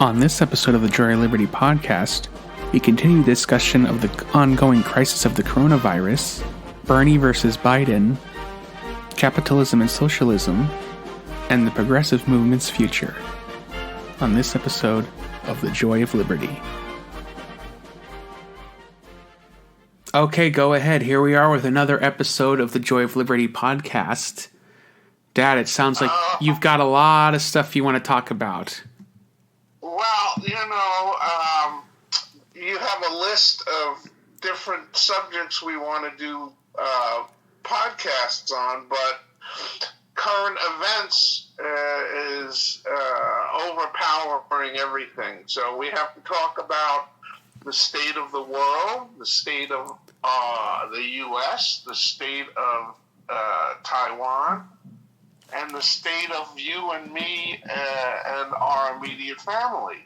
On this episode of the Joy of Liberty podcast, we continue the discussion of the ongoing crisis of the coronavirus, Bernie versus Biden, capitalism and socialism, and the progressive movement's future. On this episode of the Joy of Liberty. Okay, go ahead. Here we are with another episode of the Joy of Liberty podcast. Dad, it sounds like you've got a lot of stuff you want to talk about. Well, you have a list of different subjects we want to do podcasts on, but current events is overpowering everything. So we have to talk about the state of the world, the state of the U.S., the state of Taiwan, and the state of you and me and our immediate family.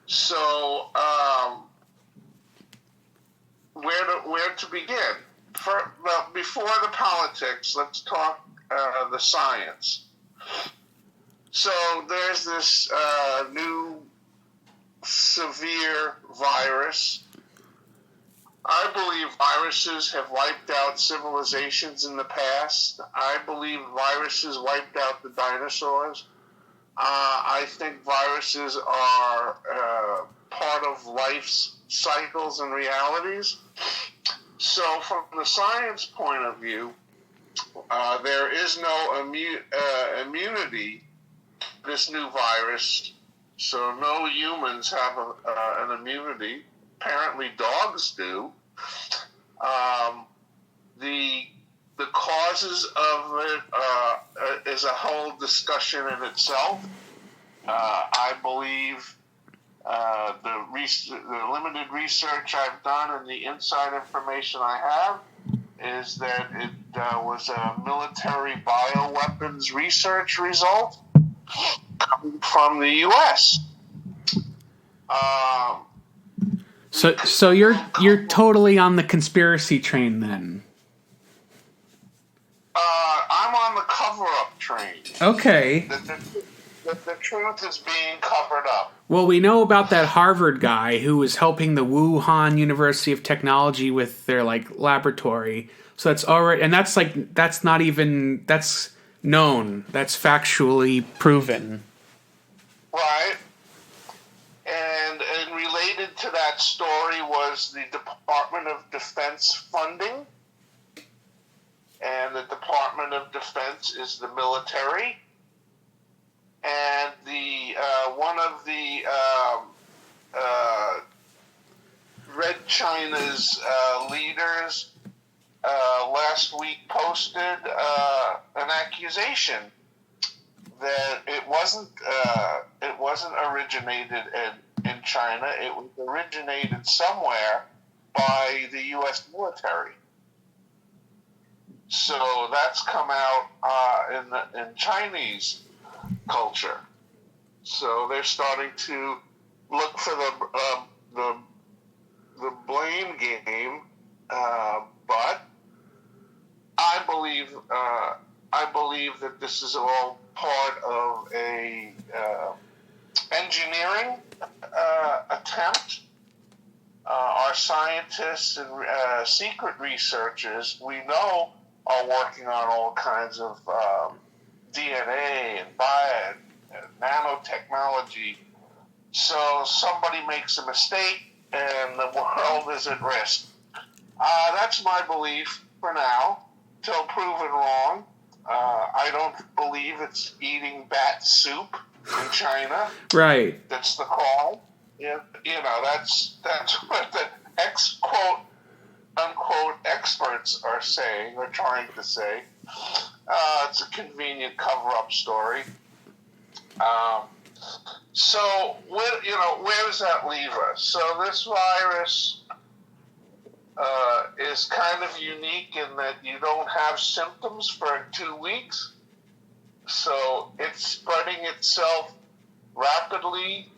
So, where to begin? Before the politics, let's talk the science. So there's this new severe virus. I believe viruses have wiped out civilizations in the past. I believe viruses wiped out the dinosaurs. I think viruses are part of life's cycles and realities. So from the science point of view, there is no immunity to this new virus. So no humans have an immunity. Apparently dogs do. The causes of it is a whole discussion in itself. I believe the limited research I've done and the inside information I have is that it was a military bioweapons research result coming from the U.S. So you're totally on the conspiracy train then? I'm on the cover-up train. Okay. The truth is being covered up. Well, we know about that Harvard guy who was helping the Wuhan University of Technology with their laboratory. So that's already, and that's known. That's factually proven. Right. And related to that story was the Department of Defense funding. And the Department of Defense is the military. And one of the Red China's leaders last week posted an accusation that it wasn't originated in China. It was originated somewhere by the U.S. military. So that's come out in Chinese culture. So they're starting to look for the blame game, but I believe that this is all part of a engineering attempt. Our scientists and secret researchers, we know, are working on all kinds of DNA and bio and nanotechnology. So somebody makes a mistake and the world is at risk. That's my belief for now, till proven wrong. I don't believe it's eating bat soup in China. Right. That's the call. Yeah, that's what the quote unquote experts are saying or trying to say. It's a convenient cover-up story. So where does that leave us? So this virus is kind of unique in that you don't have symptoms for 2 weeks. So it's spreading itself rapidly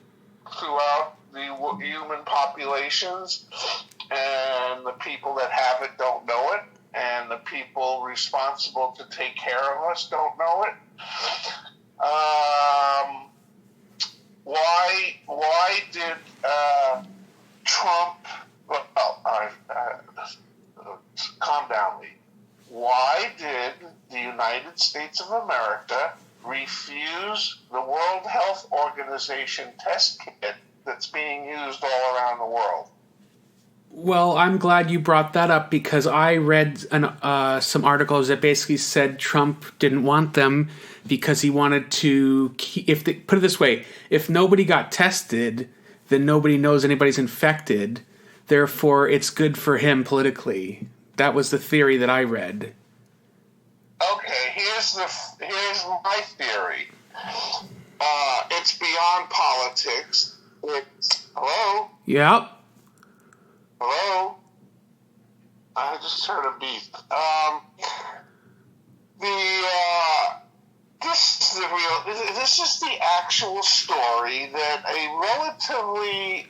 throughout the human populations, and the people that have it don't know it, and the people responsible to take care of us don't know it. why did Trump? Well, calm down, Lee. Why did the United States of America refuse the World Health Organization test kit that's being used all around the world? Well, I'm glad you brought that up because I read some articles that basically said Trump didn't want them because he wanted to put it this way, if nobody got tested, then nobody knows anybody's infected. Therefore, it's good for him politically. That was the theory that I read. Okay, here's my theory. It's beyond politics. Hello? Yep. Hello? I just heard a beep. This is the actual story that a relatively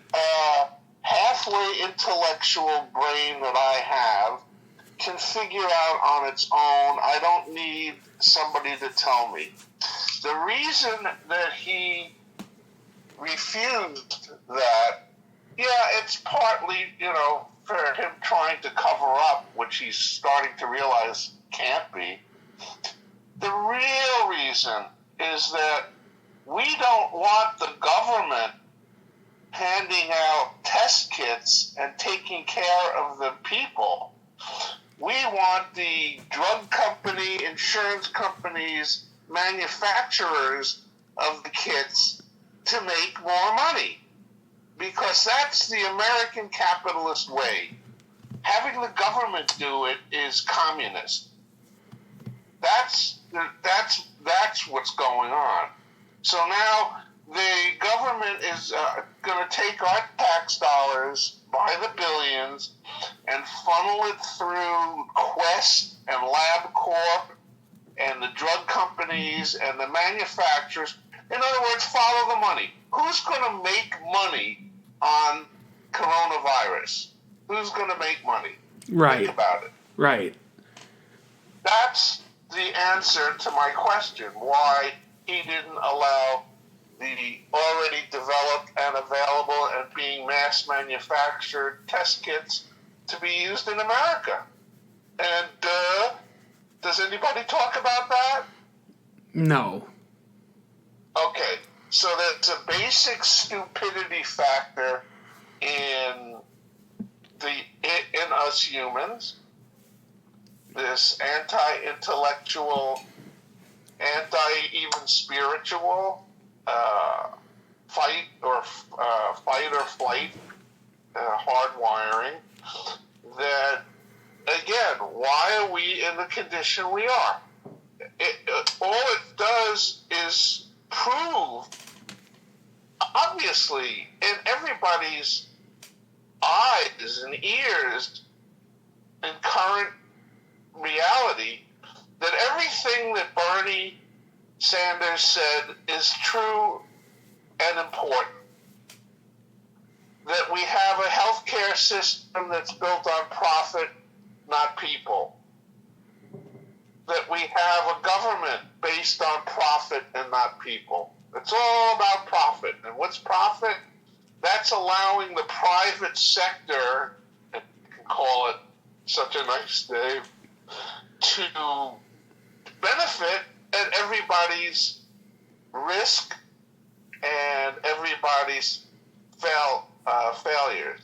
halfway intellectual brain that I have can figure out on its own. I don't need somebody to tell me. The reason that he refused that, it's partly, for him trying to cover up, which he's starting to realize can't be. The real reason is that we don't want the government handing out test kits and taking care of the people. We want the drug company, insurance companies, manufacturers of the kits to make more money. Because that's the American capitalist way. Having the government do it is communist. That's what's going on. So now the government is going to take our tax dollars by the billions and funnel it through Quest and LabCorp and the drug companies and the manufacturers. In other words, follow the money. Who's going to make money on coronavirus? Who's going to make money? Right. Think about it. Right. That's the answer to my question, why he didn't allow the already developed and available and being mass manufactured test kits to be used in America. And does anybody talk about that? No. Okay, so there's a basic stupidity factor in us humans. This anti-intellectual, anti-even spiritual fight or flight hardwiring. That again, why are we in the condition we are? All it does is prove, obviously, in everybody's eyes and ears in current reality, that everything that Bernie Sanders said is true and important. That we have a healthcare system that's built on profit, not people. That we have a government based on profit and not people. It's all about profit. And what's profit? That's allowing the private sector, you can call it such a nice name, to benefit at everybody's risk and everybody's failures.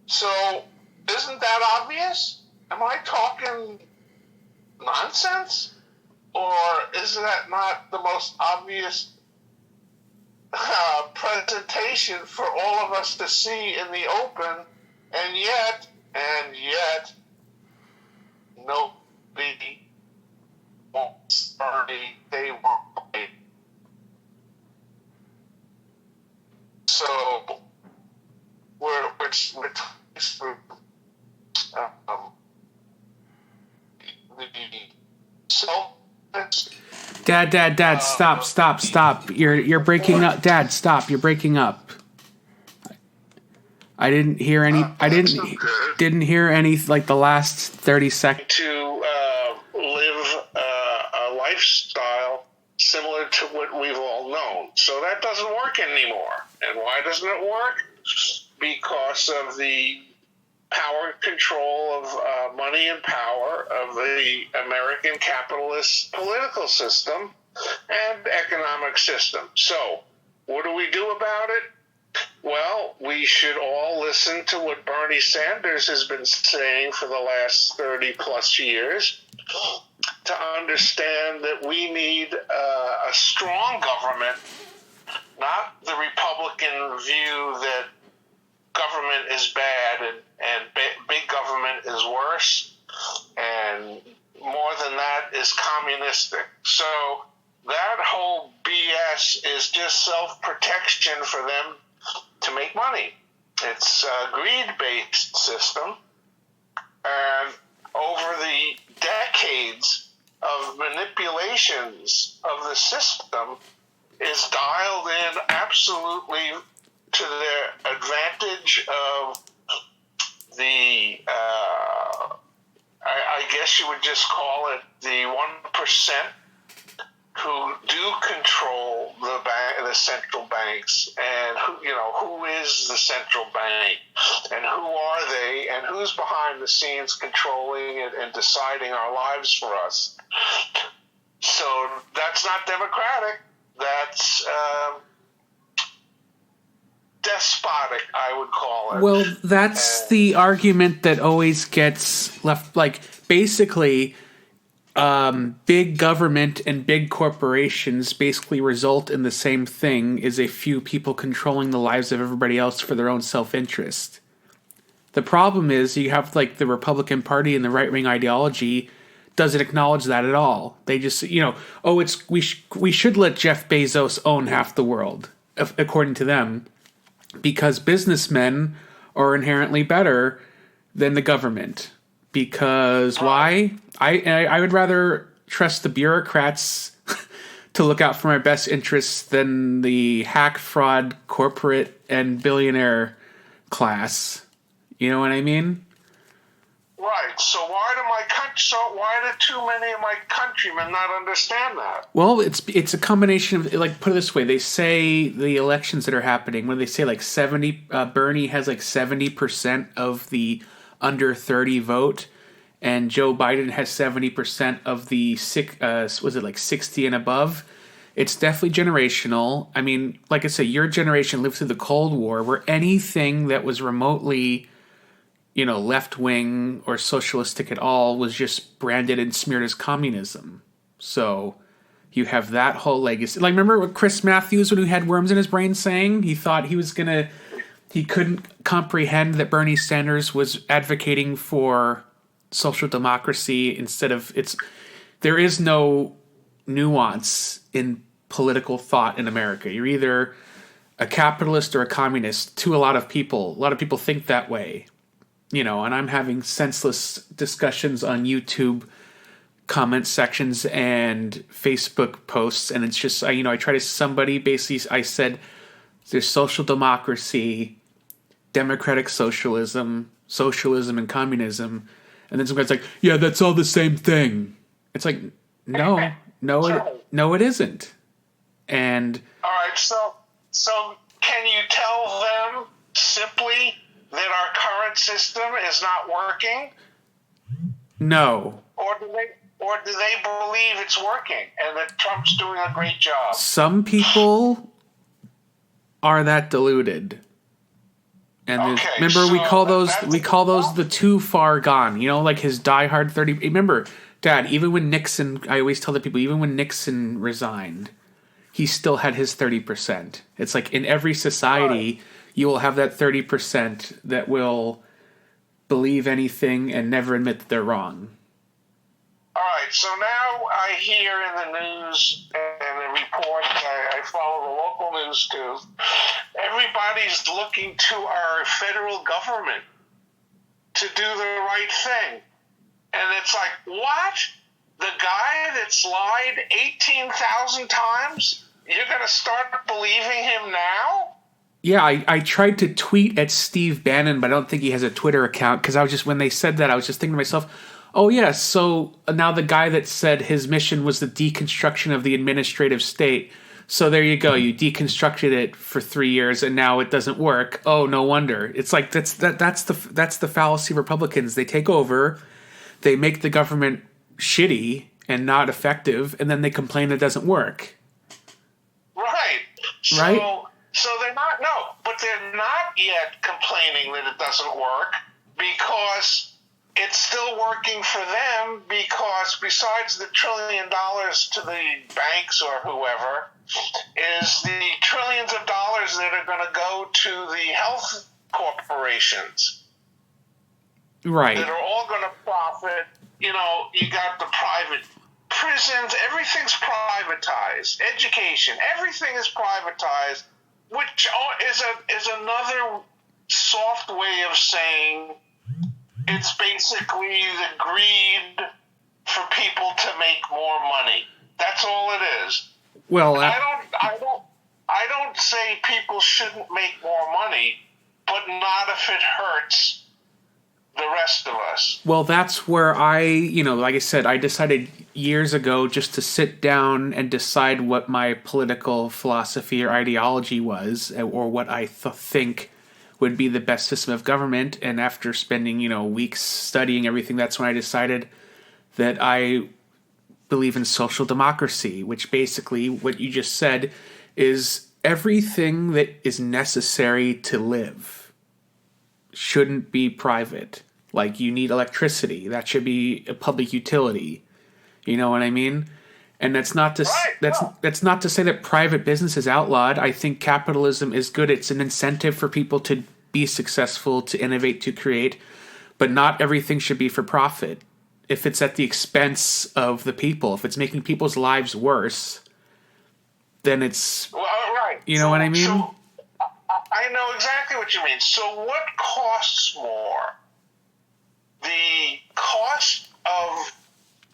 So, isn't that obvious? Am I talking nonsense? Or is that not the most obvious presentation for all of us to see in the open? And yet, nobody wants Bernie. They want Biden. So we're through Dad, stop. You're breaking up. Dad, stop. You're breaking up. I didn't hear any. Didn't hear any like the last 30 seconds. To live a lifestyle similar to what we've all known. So that doesn't work anymore. And why doesn't it work? Because of the power control of money and power of the American capitalist political system and economic system. So what do we do about it? Well, we should all listen to what Bernie Sanders has been saying for the last 30 plus years to understand that we need a strong government, not the Republican view that government is bad and big government is worse, and more than that is communistic. So that whole BS is just self-protection for them to make money. It's a greed-based system, and over the decades of manipulations of the system is dialed in absolutely to the advantage of the, I guess you would just call it the 1% who do control the central banks, and who is the central bank, and who are they, and who's behind the scenes controlling it and deciding our lives for us. So that's not democratic. That's despotic, I would call it. Well, that's the argument that always gets left. Like, basically, big government and big corporations basically result in the same thing, is a few people controlling the lives of everybody else for their own self-interest. The problem is you have, like, the Republican Party and the right-wing ideology doesn't acknowledge that at all. They just, we should let Jeff Bezos own half the world, according to them, because businessmen are inherently better than the government. Because why? I would rather trust the bureaucrats to look out for my best interests than the hack, fraud, corporate, and billionaire class. You know what I mean? Right. So why do too many of my countrymen not understand that? Well, it's a combination of, like, put it this way. They say the elections that are happening, when they say like 70, Bernie has like 70% of the under 30 vote, and Joe Biden has 70% of the 60 and above. It's definitely generational. I mean, like I say, your generation lived through the Cold War, where anything that was remotely, left-wing or socialistic at all was just branded and smeared as communism. So you have that whole legacy. Like, remember what Chris Matthews, when he had worms in his brain, saying? He thought he couldn't comprehend that Bernie Sanders was advocating for social democracy instead of there is no nuance in political thought in America. You're either a capitalist or a communist to a lot of people. A lot of people think that way, and I'm having senseless discussions on YouTube comment sections and Facebook posts, and it's just, I try to, somebody basically, I said, there's social democracy, democratic socialism and communism, and then some guy's like, yeah, that's all the same thing. It's like, no, it isn't. And all right, so can you tell them simply that our current system is not working? No. Or do they believe it's working and that Trump's doing a great job? Some people are that deluded. And remember, we call those the too far gone. Like his diehard 30. Remember, Dad, even when Nixon, I always tell the people, even when Nixon resigned, he still had his 30%. It's like in every society, you will have that 30% that will believe anything and never admit that they're wrong. All right, so now I hear in the news and the reports, I follow the local news too, everybody's looking to our federal government to do the right thing. And it's like, what? The guy that's lied 18,000 times? You're going to start believing him now? Yeah, I tried to tweet at Steve Bannon, but I don't think he has a Twitter account, because when they said that, I was just thinking to myself, oh, yeah, so now the guy that said his mission was the deconstruction of the administrative state, So there you go. You deconstructed it for 3 years, and now it doesn't work. Oh, no wonder. It's like that's the fallacy of Republicans. They take over, they make the government shitty and not effective, and then they complain it doesn't work. Right. Right? So they're not, no, but they're not yet complaining that it doesn't work because it's still working for them, because besides the $1 trillion to the banks or whoever, is the trillions of dollars that are going to go to the health corporations. Right. That are all going to profit. You know, you got the private prisons, everything's privatized. Education, everything is privatized, which is another soft way of saying it's basically the greed for people to make more money. That's all it is. Well, I don't say people shouldn't make more money, but not if it hurts the rest of us. Well, that's where like I said, I decided years ago just to sit down and decide what my political philosophy or ideology was, or what I think would be the best system of government. And after spending, weeks studying everything, that's when I decided that I believe in social democracy, which basically what you just said is everything that is necessary to live shouldn't be private. Like, you need electricity. That should be a public utility. You know what I mean? And that's not to that's not to say that private business is outlawed. I think capitalism is good. It's an incentive for people to be successful, to innovate, to create, but not everything should be for profit. If it's at the expense of the people, if it's making people's lives worse, then it's right. You know what I mean? So I know exactly what you mean. So what costs more? The cost of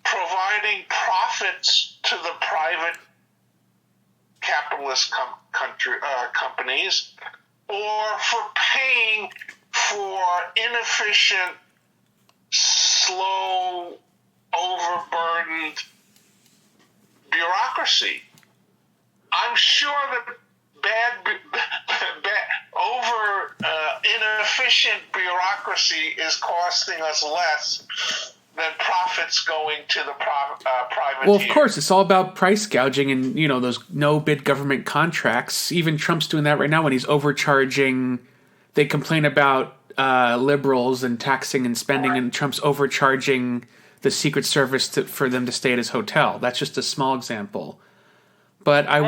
providing profits to the private capitalist companies, or for paying for inefficient, slow, overburdened bureaucracy? I'm sure that inefficient bureaucracy is costing us less than profits going to the private. Well, of course, it's all about price gouging and, those no-bid government contracts. Even Trump's doing that right now when he's overcharging. They complain about liberals and taxing and spending, and Trump's overcharging the Secret Service for them to stay at his hotel. That's just a small example. But I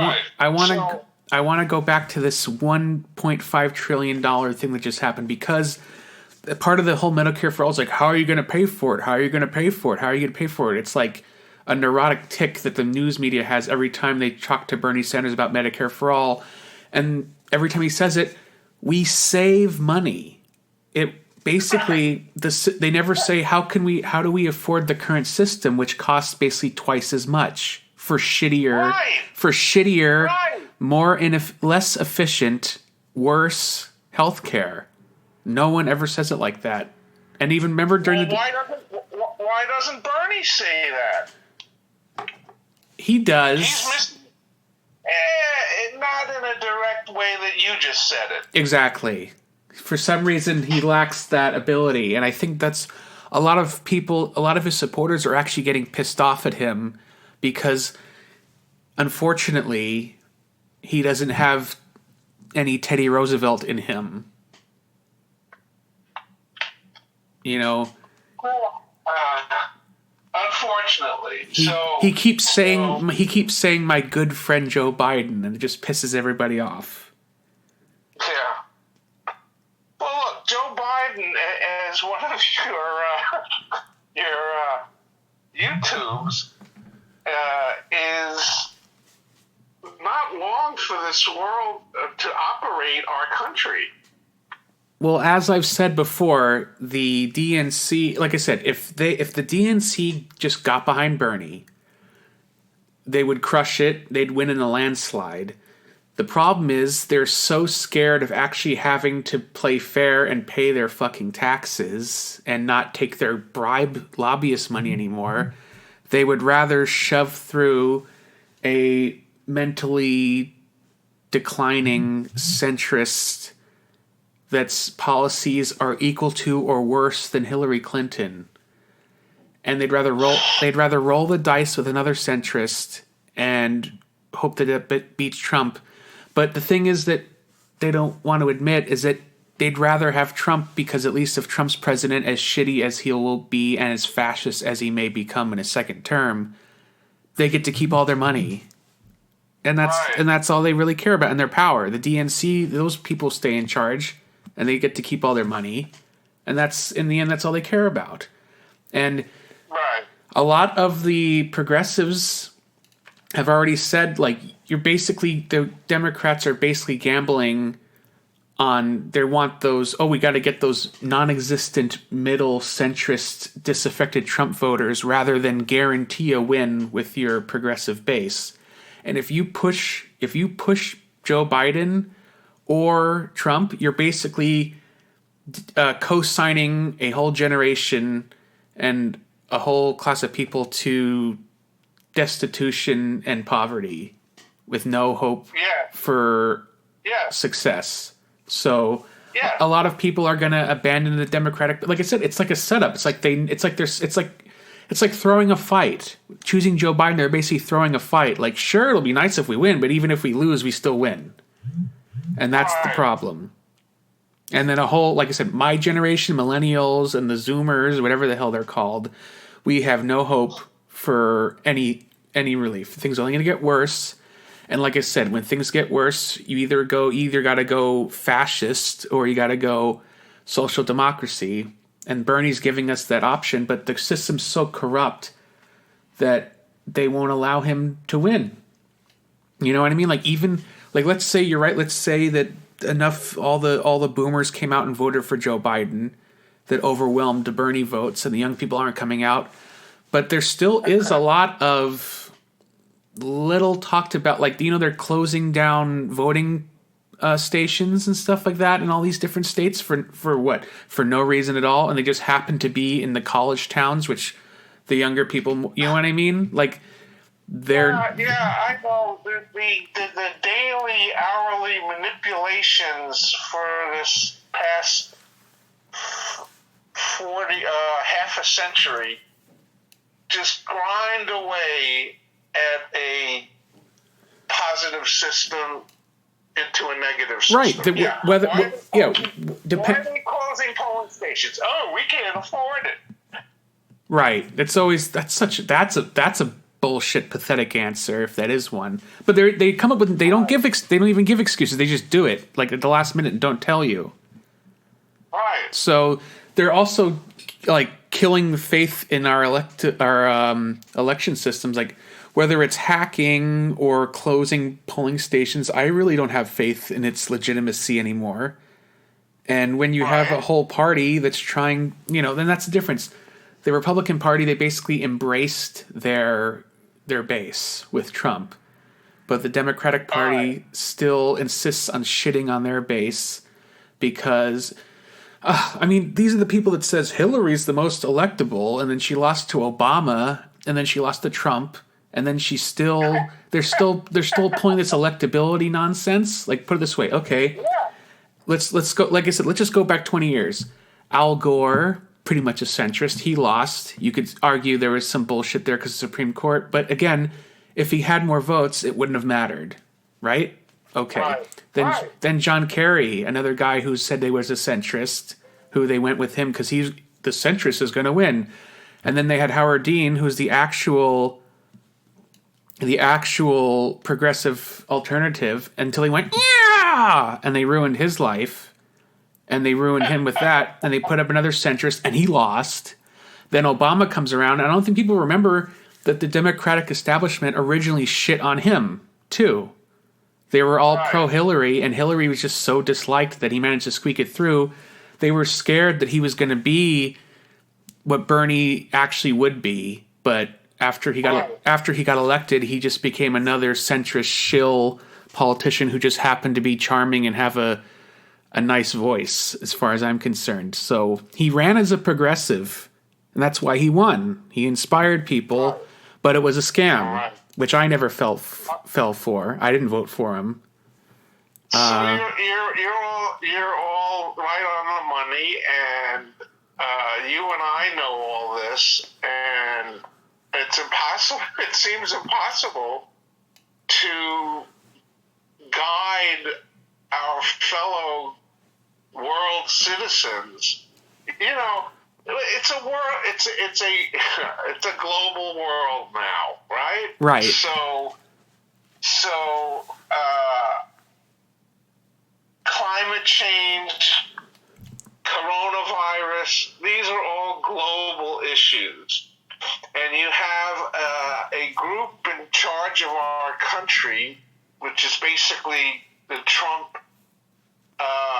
want to go back to this $1.5 trillion thing that just happened, because part of the whole Medicare for All is like, how are you going to pay for it? How are you going to pay for it? How are you going to pay for it? It's like a neurotic tick that the news media has every time they talk to Bernie Sanders about Medicare for All. And every time he says it, we save money. It basically, they never say, how do we afford the current system, which costs basically twice as much for shittier, less efficient, worse healthcare. No one ever says it like that. And even remember during why doesn't Bernie say that? He does. Not in a direct way that you just said it. Exactly. For some reason, he lacks that ability. And I think that's a lot of his supporters are actually getting pissed off at him because, unfortunately, he doesn't have any Teddy Roosevelt in him. Unfortunately, he keeps saying my good friend Joe Biden, and it just pisses everybody off. Yeah. Well, look, Joe Biden, as one of your YouTubes, is not long for this world to operate our country. Well, as I've said before, the DNC, like I said, if the DNC just got behind Bernie, they would crush it. They'd win in a landslide. The problem is they're so scared of actually having to play fair and pay their fucking taxes and not take their bribe lobbyist money anymore. They would rather shove through a mentally declining centrist that's policies are equal to or worse than Hillary Clinton. And they'd rather roll the dice with another centrist and hope that it beats Trump. But the thing is that they don't want to admit is that they'd rather have Trump because at least if Trump's president, as shitty as he will be and as fascist as he may become in his second term, they get to keep all their money. And that's all they really care about, and their power. The DNC, those people stay in charge and they get to keep all their money. And that's, in the end, that's all they care about. And a lot of the progressives have already said, like, the Democrats are basically gambling on, they want those, we got to get those non-existent middle centrist disaffected Trump voters rather than guarantee a win with your progressive base. And if you push Joe Biden or Trump, you're basically co-signing a whole generation and a whole class of people to destitution and poverty with no hope for success. So a lot of people are going to abandon the Democratic. Like I said, it's like a setup. It's like throwing a fight. Choosing Joe Biden, they're basically throwing a fight. Like, sure, it'll be nice if we win, but even if we lose, we still win. And that's the problem. And then a whole, like I said, my generation, millennials, and the Zoomers, whatever the hell they're called, we have no hope for any relief. Things are only going to get worse. And like I said, when things get worse, you either got to go fascist or you got to go social democracy. And Bernie's giving us that option, but the system's so corrupt that they won't allow him to win. You know what I mean? Like, even, like, let's say you're right. Let's say that all the boomers came out and voted for Joe Biden, that overwhelmed the Bernie votes, and the young people aren't coming out. But there still is a lot of little talked about, like, they're closing down voting stations and stuff like that in all these different states for what? For no reason at all, and they just happen to be in the college towns, which the younger people, you know what I mean? Like, they're... I know. The daily, hourly manipulations for this past 40, half a century just grind away at a positive system into a negative system. Right. Why are they closing polling stations? Oh, we can't afford it. Right. That's a bullshit, pathetic answer, if that is one. But they come up with, they don't even give excuses. They just do it, like, at the last minute and don't tell you. Right. So they're also, like, killing the faith in our election systems, like, whether it's hacking or closing polling stations. I really don't have faith in its legitimacy anymore. And when you have a whole party that's trying, then that's the difference. The Republican Party, they basically embraced their base with Trump. But the Democratic Party still insists on shitting on their base because, these are the people that says Hillary's the most electable, and then she lost to Obama, and then she lost to Trump, and then they're still pulling this electability nonsense. Like, put it this way, okay, let's go. Like I said, let's just go back 20 years. Al Gore, pretty much a centrist. He lost. You could argue there was some bullshit there because of the Supreme Court, but again, if he had more votes, it wouldn't have mattered, right? Okay. Then John Kerry, another guy who said they was a centrist, who they went with him because the centrist is going to win. And then they had Howard Dean, who's the actual progressive alternative, until he went, yeah! And they ruined his life. And they ruined him with that. And they put up another centrist, and he lost. Then Obama comes around. And I don't think people remember that the Democratic establishment originally shit on him, too. They were all pro-Hillary, and Hillary was just so disliked that he managed to squeak it through. They were scared that he was going to be what Bernie actually would be, but after he got elected, he just became another centrist shill politician who just happened to be charming and have a nice voice, as far as I'm concerned. So he ran as a progressive, and that's why he won. He inspired people, but it was a scam. which I never fell for. I didn't vote for him. So you're all right on the money, and you and I know all this, and it's impossible. It seems impossible to guide our fellow world citizens. It's a world. It's a global world now, right? Right. So. Climate change, coronavirus, these are all global issues. And you have a group in charge of our country, which is basically the Trump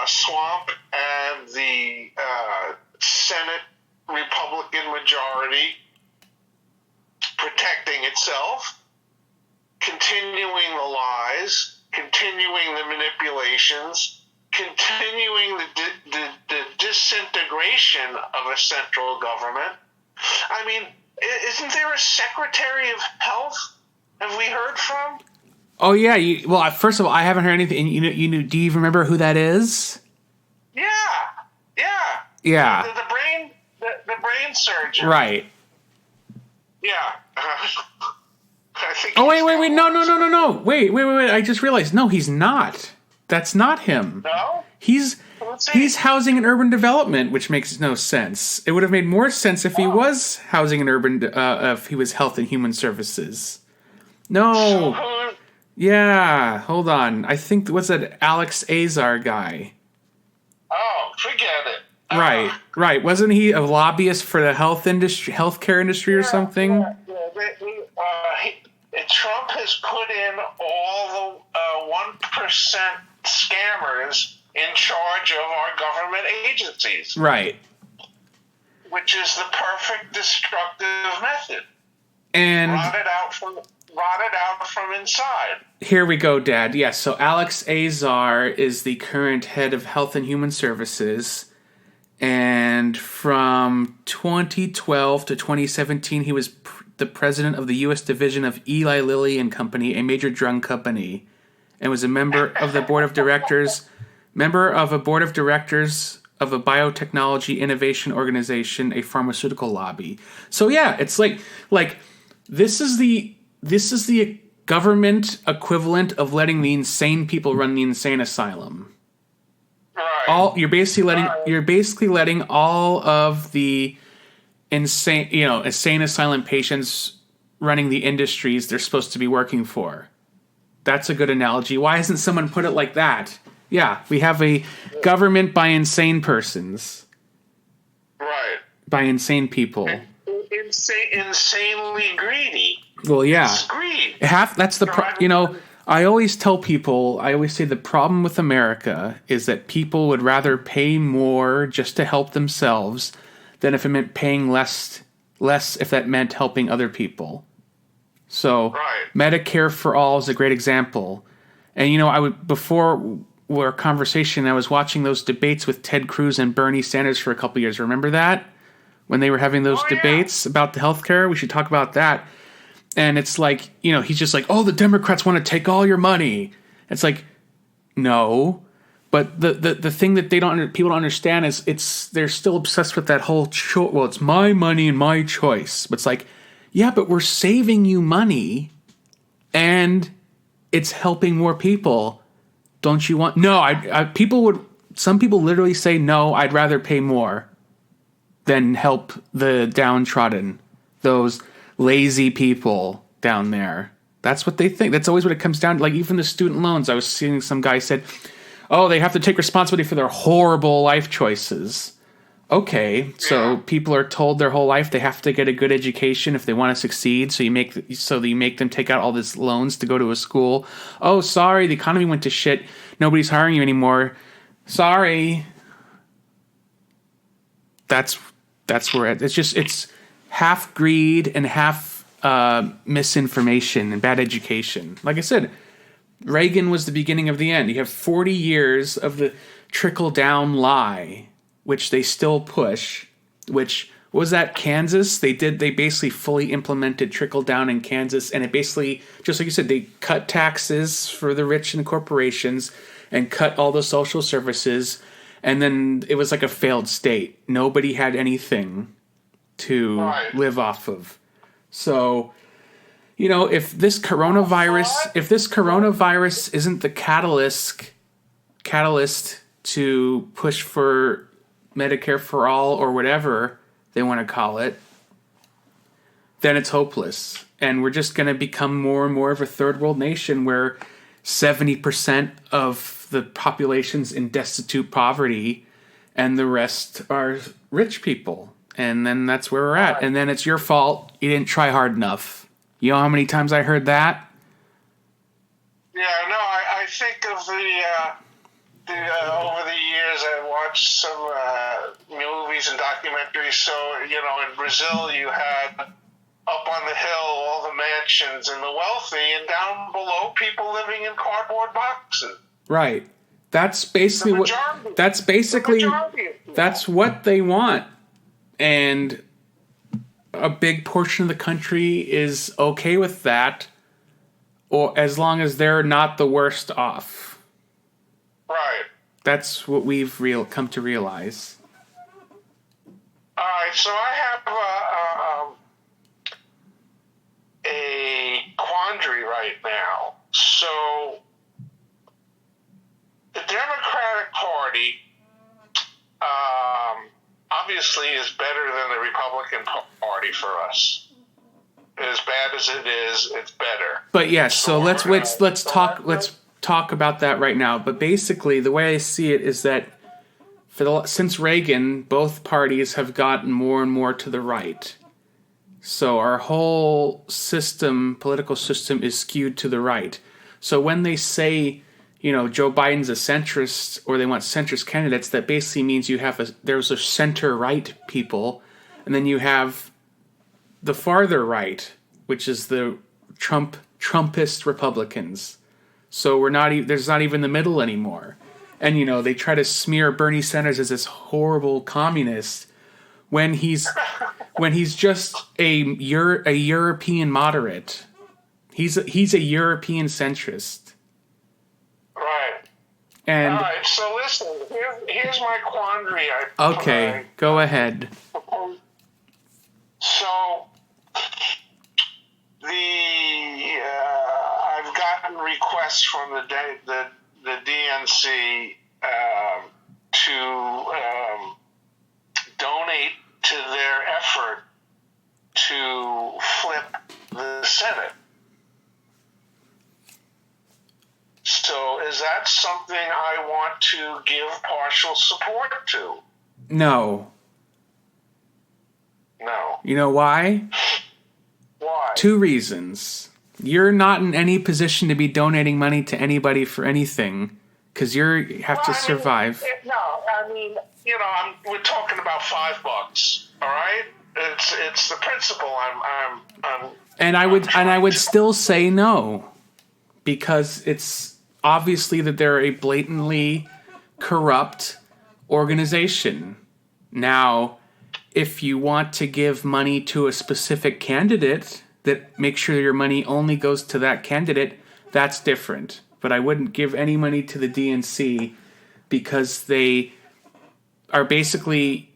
swamp and the Senate Republican majority, protecting itself, continuing the lies, continuing the manipulations, continuing the disintegration of a central government. I mean, isn't there a Secretary of Health? Have we heard from? Oh yeah. Well, first of all, I haven't heard anything. Do you remember who that is? Yeah. The brain surgeon. Right. Yeah. I think. Oh wait! No! Wait! I just realized. No, he's not. That's not him. No. He's housing and urban development, which makes no sense. It would have made more sense if he was housing and urban, if he was health and human services. No. Yeah. Hold on. I think what's that Alex Azar guy? Oh, forget it. Right. Wasn't he a lobbyist for the healthcare industry or something? Yeah. Trump has put in all the 1% scammers in charge of our government agencies. Right. Which is the perfect destructive method. And rotted out from inside. Here we go, Dad. Yes, so Alex Azar is the current head of Health and Human Services. And from 2012 to 2017, he was the president of the U.S. division of Eli Lilly and Company, a major drug company, and was a member of the board of directors of a biotechnology innovation organization, a pharmaceutical lobby. So yeah, it's like this is the government equivalent of letting the insane people run the insane asylum. Right. You're basically letting all of the insane asylum patients running the industries they're supposed to be working for. That's a good analogy. Why hasn't someone put it like that? Yeah, we have a government by insane persons. Right. By insane people. Insanely greedy. Well, yeah. It's greed. That's the I always tell people, I always say the problem with America is that people would rather pay more just to help themselves than if it meant paying less if that meant helping other people. So right. Medicare for all is a great example. And before our conversation, I was watching those debates with Ted Cruz and Bernie Sanders for a couple of years. Remember that? When they were having those debates about the healthcare? We should talk about that. And it's like, he's just like, oh, the Democrats want to take all your money. It's like, no. But the thing that people don't understand is they're still obsessed with that whole well, it's my money and my choice. But it's like, yeah, but we're saving you money and it's helping more people. Don't you want? No, some people literally say, no, I'd rather pay more than help the downtrodden, those lazy people down there. That's what they think. That's always what it comes down to. Like even the student loans, I was seeing some guy said, oh, they have to take responsibility for their horrible life choices. Okay, so people are told their whole life they have to get a good education if they want to succeed. So you make them take out all these loans to go to a school. Oh, sorry, the economy went to shit. Nobody's hiring you anymore. Sorry. That's where it's half greed and half misinformation and bad education. Like I said, Reagan was the beginning of the end. You have 40 years of the trickle-down lie, which they still push, which was that Kansas? They basically fully implemented trickle down in Kansas, and it basically, just like you said, they cut taxes for the rich and corporations and cut all the social services, and then it was like a failed state. Nobody had anything to live off of. So, if this coronavirus isn't the catalyst to push for Medicare for all or whatever they want to call it, then it's hopeless. And we're just going to become more and more of a third world nation where 70% of the population's in destitute poverty and the rest are rich people. And then that's where we're at. And then it's your fault. You didn't try hard enough. You know how many times I heard that? Yeah, no, I think of over the years I watched some movies and documentaries. So, in Brazil you had up on the hill all the mansions and the wealthy, and down below people living in cardboard boxes. Right. That's basically that's what they want. And a big portion of the country is okay with that, or as long as they're not the worst off. Right. That's what we've come to realize. All right, so I have a quandary right now. So the Democratic Party obviously is better than the Republican Party for us. As bad as it is, it's better. But yes, so let's talk about that right now. But basically, the way I see it is that since Reagan, both parties have gotten more and more to the right. So our whole political system is skewed to the right. So when they say, Joe Biden's a centrist, or they want centrist candidates, that basically means there's a center-right people, and then you have the farther right, which is the Trumpist Republicans. So there's not even the middle anymore. And, they try to smear Bernie Sanders as this horrible communist when he's just a European moderate. He's a European centrist. Right. And all right, so listen, here's my quandary. Go ahead. So I've gotten requests from the DNC to donate to their effort to flip the Senate. So is that something I want to give partial support to? No. No. You know why? Why? 2 reasons. You're not in any position to be donating money to anybody for anything, because you have to survive. We're talking about $5. All right, it's the principle. I would still say no, because it's obviously that they're a blatantly corrupt organization. Now, if you want to give money to a specific candidate, that make sure your money only goes to that candidate, that's different. But I wouldn't give any money to the DNC because they are basically,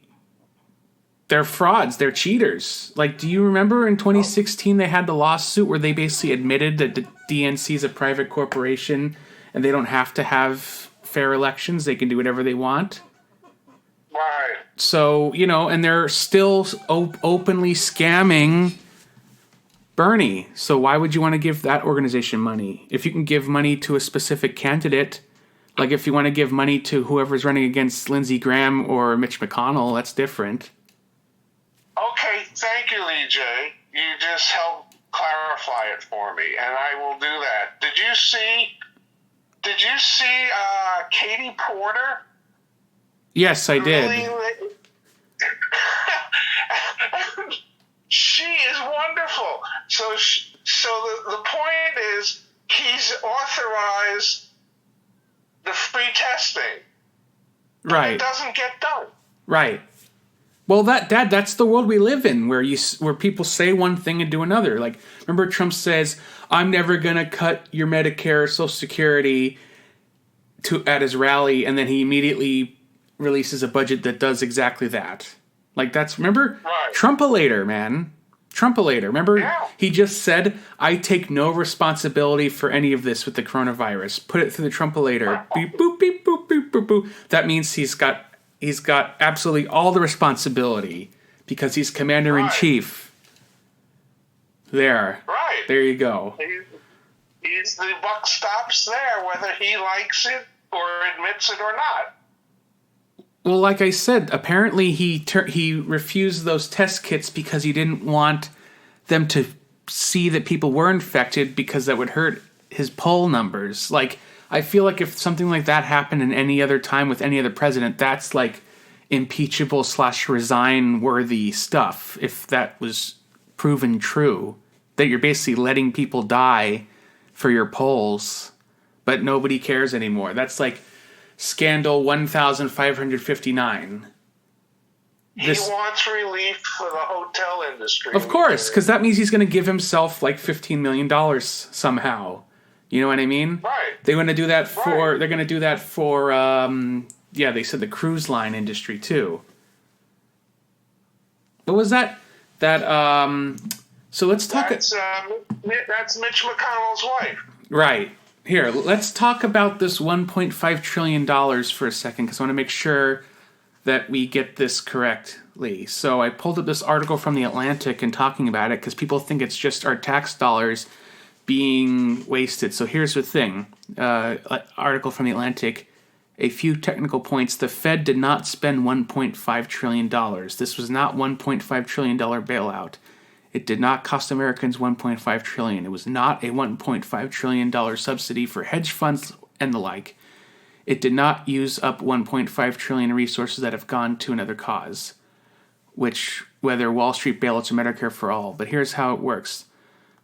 they're frauds, they're cheaters. Like, do you remember in 2016 they had the lawsuit where they basically admitted that the DNC is a private corporation and they don't have to have fair elections, they can do whatever they want? Right. So, and they're still openly scamming Bernie. So why would you want to give that organization money? If you can give money to a specific candidate, like if you want to give money to whoever's running against Lindsey Graham or Mitch McConnell, that's different. Okay, thank you, Lee J. You just helped clarify it for me, and I will do that. Did you see Katie Porter? Yes, I did. She is wonderful. So the point is, he's authorized the free testing. Right. It doesn't get done. Right. Well, that's the world we live in, where people say one thing and do another. Like, remember Trump says, "I'm never gonna cut your Medicare, Social Security," at his rally, and then he immediately releases a budget that does exactly that. Like, remember, right. Trump-a-later, man. Trump-a-later. Remember, He just said, "I take no responsibility for any of this with the coronavirus." Put it through the Trump-a-later. Beep, boop, beep, boop, beep, boop, boop. That means he's got absolutely all the responsibility because he's commander-in-chief. There. Right. There you go. He's the buck stops there, whether he likes it or admits it or not. Well, like I said, apparently he refused those test kits because he didn't want them to see that people were infected because that would hurt his poll numbers. Like, I feel like if something like that happened in any other time with any other president, that's like impeachable / resign worthy stuff. If that was proven true, that you're basically letting people die for your polls, but nobody cares anymore. That's like Scandal 1559. He wants relief for the hotel industry. Of course, because that means he's going to give himself like $15 million somehow. You know what I mean? Right. They're going to do that for. They're going to do that for. They said the cruise line industry too. What was that? So let's talk. That's Mitch McConnell's wife. Right. Here, let's talk about this $1.5 trillion for a second, because I want to make sure that we get this correctly. So I pulled up this article from The Atlantic and talking about it, because people think it's just our tax dollars being wasted. So here's the thing. Article from The Atlantic. A few technical points. The Fed did not spend $1.5 trillion. This was not $1.5 trillion bailout. It did not cost Americans $1.5 trillion. It was not a $1.5 trillion subsidy for hedge funds and the like. It did not use up $1.5 trillion in resources that have gone to another cause, which, whether Wall Street bailouts or Medicare for all. But here's how it works.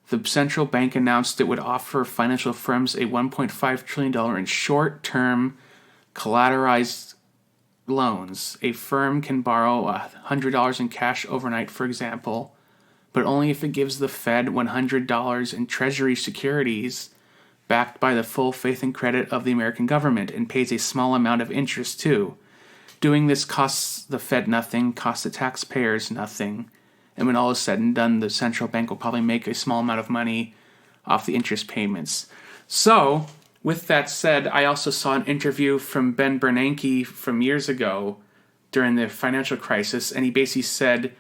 The central bank announced it would offer financial firms a $1.5 trillion in short-term collateralized loans. A firm can borrow $100 in cash overnight, for example, but only if it gives the Fed $100 in Treasury securities backed by the full faith and credit of the American government, and pays a small amount of interest too. Doing this costs the Fed nothing, costs the taxpayers nothing, and when all is said and done, the central bank will probably make a small amount of money off the interest payments. So, with that said, I also saw an interview from Ben Bernanke from years ago during the financial crisis, and he basically said,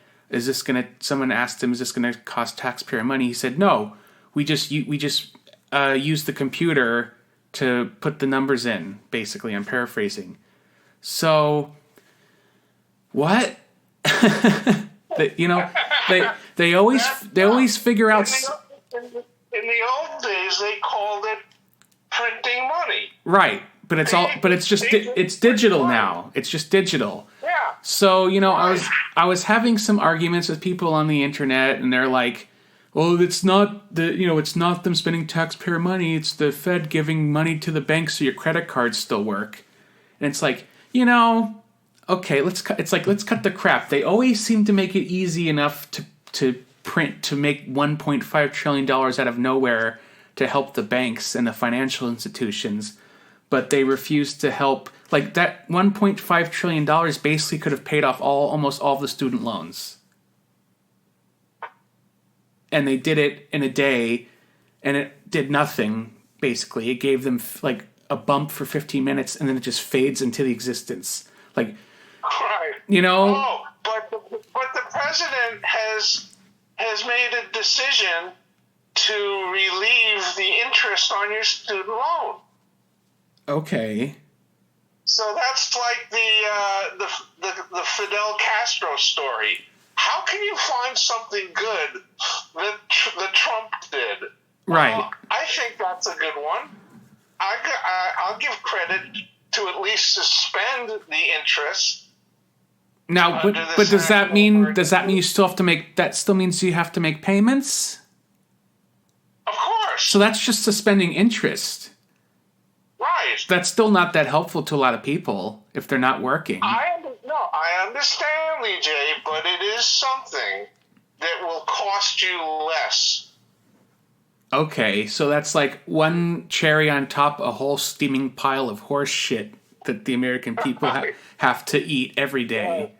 someone asked him, is this going to cost taxpayer money? He said, no, we just use the computer to put the numbers in, basically. I'm paraphrasing. So, what? They always figure out. In the old days, they called it printing money. Right, but it's digital now. It's just digital. Yeah. So, I was having some arguments with people on the internet, and they're like, "Oh, it's not them spending taxpayer money. It's the Fed giving money to the banks so your credit cards still work." And it's like, okay, let's cut the crap. They always seem to make it easy enough to make $1.5 trillion out of nowhere to help the banks and the financial institutions, but they refuse to help. Like, that $1.5 trillion basically could have paid off almost all of the student loans. And they did it in a day, and it did nothing, basically. It gave them, like, a bump for 15 minutes, and then it just fades into the existence. Like, right. Oh, but the president has made a decision to relieve the interest on your student loan. Okay. So that's like the Fidel Castro story. How can you find something good that Trump did? Right. I think that's a good one. I'll give credit to at least suspend the interest. Now, but does that mean you still have to make? That still means you have to make payments? Of course. So that's just suspending interest. Right. That's still not that helpful to a lot of people if they're not working. I understand Apparently, Jay, but it is something that will cost you less. Okay, so that's like one cherry on top a whole steaming pile of horse shit that the American people have to eat every day.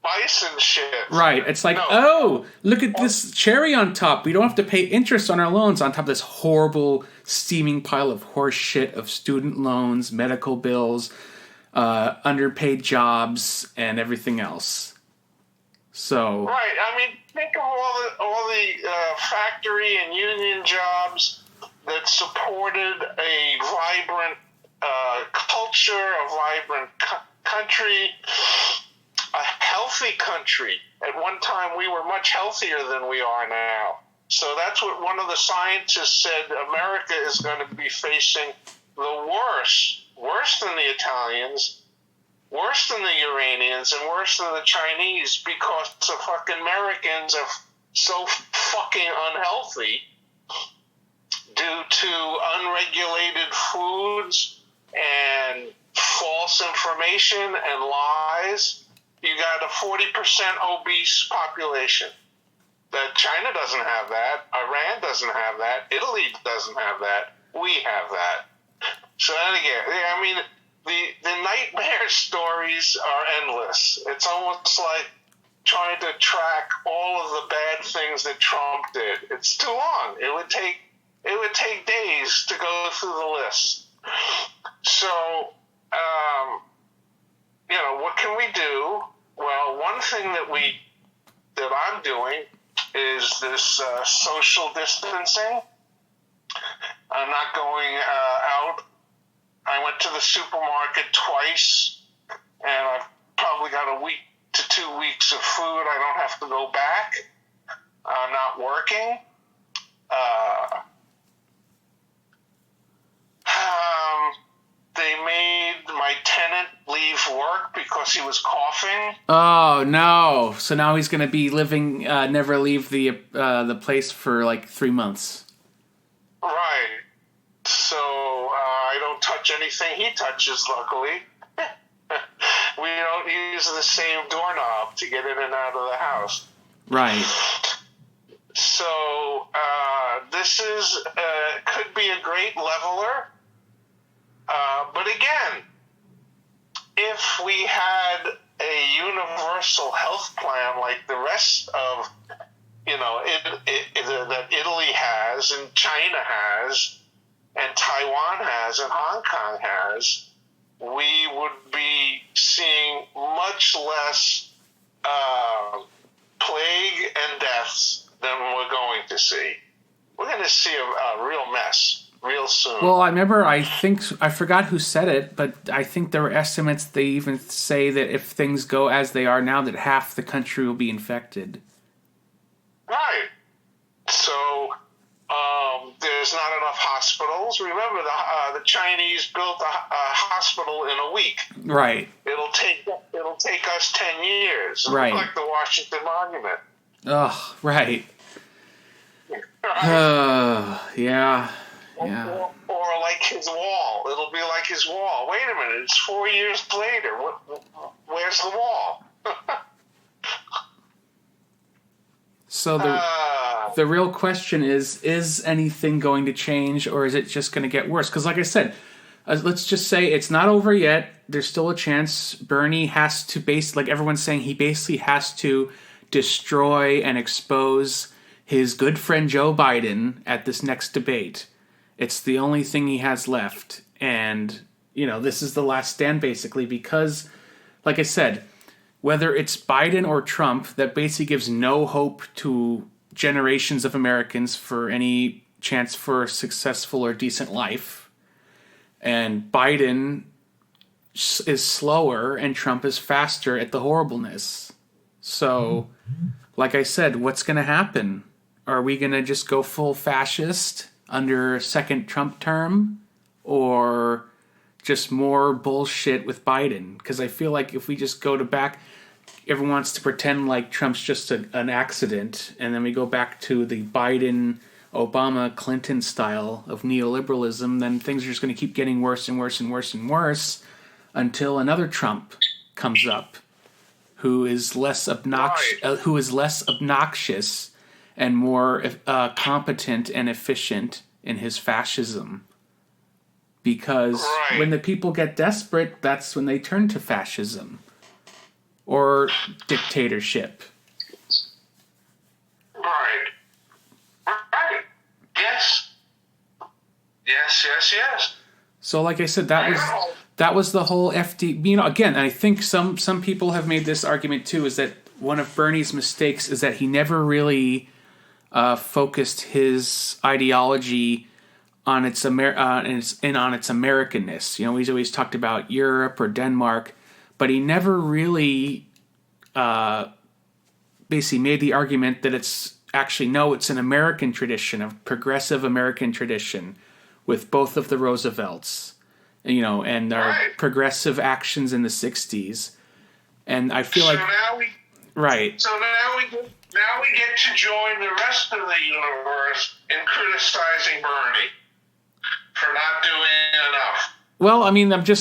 Bison shit. Right, it's like, oh, look at this cherry on top. We don't have to pay interest on our loans on top of this horrible steaming pile of horse shit of student loans, medical bills, underpaid jobs, and everything else. So right, I mean, think of all the factory and union jobs that supported a vibrant culture, a vibrant country, a healthy country. At one time, we were much healthier than we are now. So that's what one of the scientists said. America is going to be facing the worse than the Italians, worse than the Iranians, and worse than the Chinese, because the fucking Americans are so fucking unhealthy due to unregulated foods and false information and lies. You got a 40% obese population. That China doesn't have that. Iran doesn't have that. Italy doesn't have that. We have that. So again, I mean, the nightmare stories are endless. It's almost like trying to track all of the bad things that Trump did. It's too long. It would take days to go through the list. So, what can we do? Well, one thing that I'm doing is this social distancing. I'm not going out. I went to the supermarket twice, and I've probably got a week to 2 weeks of food. I don't have to go back. I'm not working. They made my tenant leave work because he was coughing. oh no! So now he's going to be living, never leave the place for like 3 months. Right. So I don't touch anything he touches, luckily. We don't use the same doorknob to get in and out of the house. Right. So this could be a great leveler. But again, if we had a universal health plan like the rest of, that Italy has and China has and Taiwan has and Hong Kong has, we would be seeing much less plague and deaths than we're going to see. We're going to see a real mess real soon. Well, I forgot who said it, but I think there were estimates, they even say that if things go as they are now, that half the country will be infected. Right. So there's not enough hospitals. Remember, the Chinese built a hospital in a week. Right. It'll take us 10 years. Right. Like the Washington Monument. Oh, right. Right. Yeah. Yeah. Or like his wall. It'll be like his wall. Wait a minute, it's 4 years later. Where's the wall? So the real question is anything going to change, or is it just going to get worse? Because like I said, let's just say it's not over yet. There's still a chance. Bernie has to like everyone's saying, he basically has to destroy and expose his good friend Joe Biden at this next debate. It's the only thing he has left. And, this is the last stand, basically, because, like I said, whether it's Biden or Trump, that basically gives no hope to generations of Americans for any chance for a successful or decent life. And Biden is slower and Trump is faster at the horribleness. So, like I said, what's going to happen? Are we going to just go full fascist under a second Trump term, or just more bullshit with Biden? Because I feel like if we just go to back, everyone wants to pretend like Trump's just an accident, and then we go back to the Biden, Obama, Clinton style of neoliberalism, then things are just going to keep getting worse and worse and worse and worse until another Trump comes up who is less obnoxious and more competent and efficient in his fascism. Because when the people get desperate, that's when they turn to fascism or dictatorship. Right. Yes. So, like I said, that was the whole FD. You know, again, I think some people have made this argument too. Is that one of Bernie's mistakes is that he never really focused his ideology on its Americanness. You know, he's always talked about Europe or Denmark, but he never really basically made the argument that it's an American tradition, a progressive American tradition, with both of the Roosevelts, you know, and their progressive actions in the '60s. And I feel now we get to join the rest of the universe in criticizing Bernie for not doing enough. Well, I mean, like I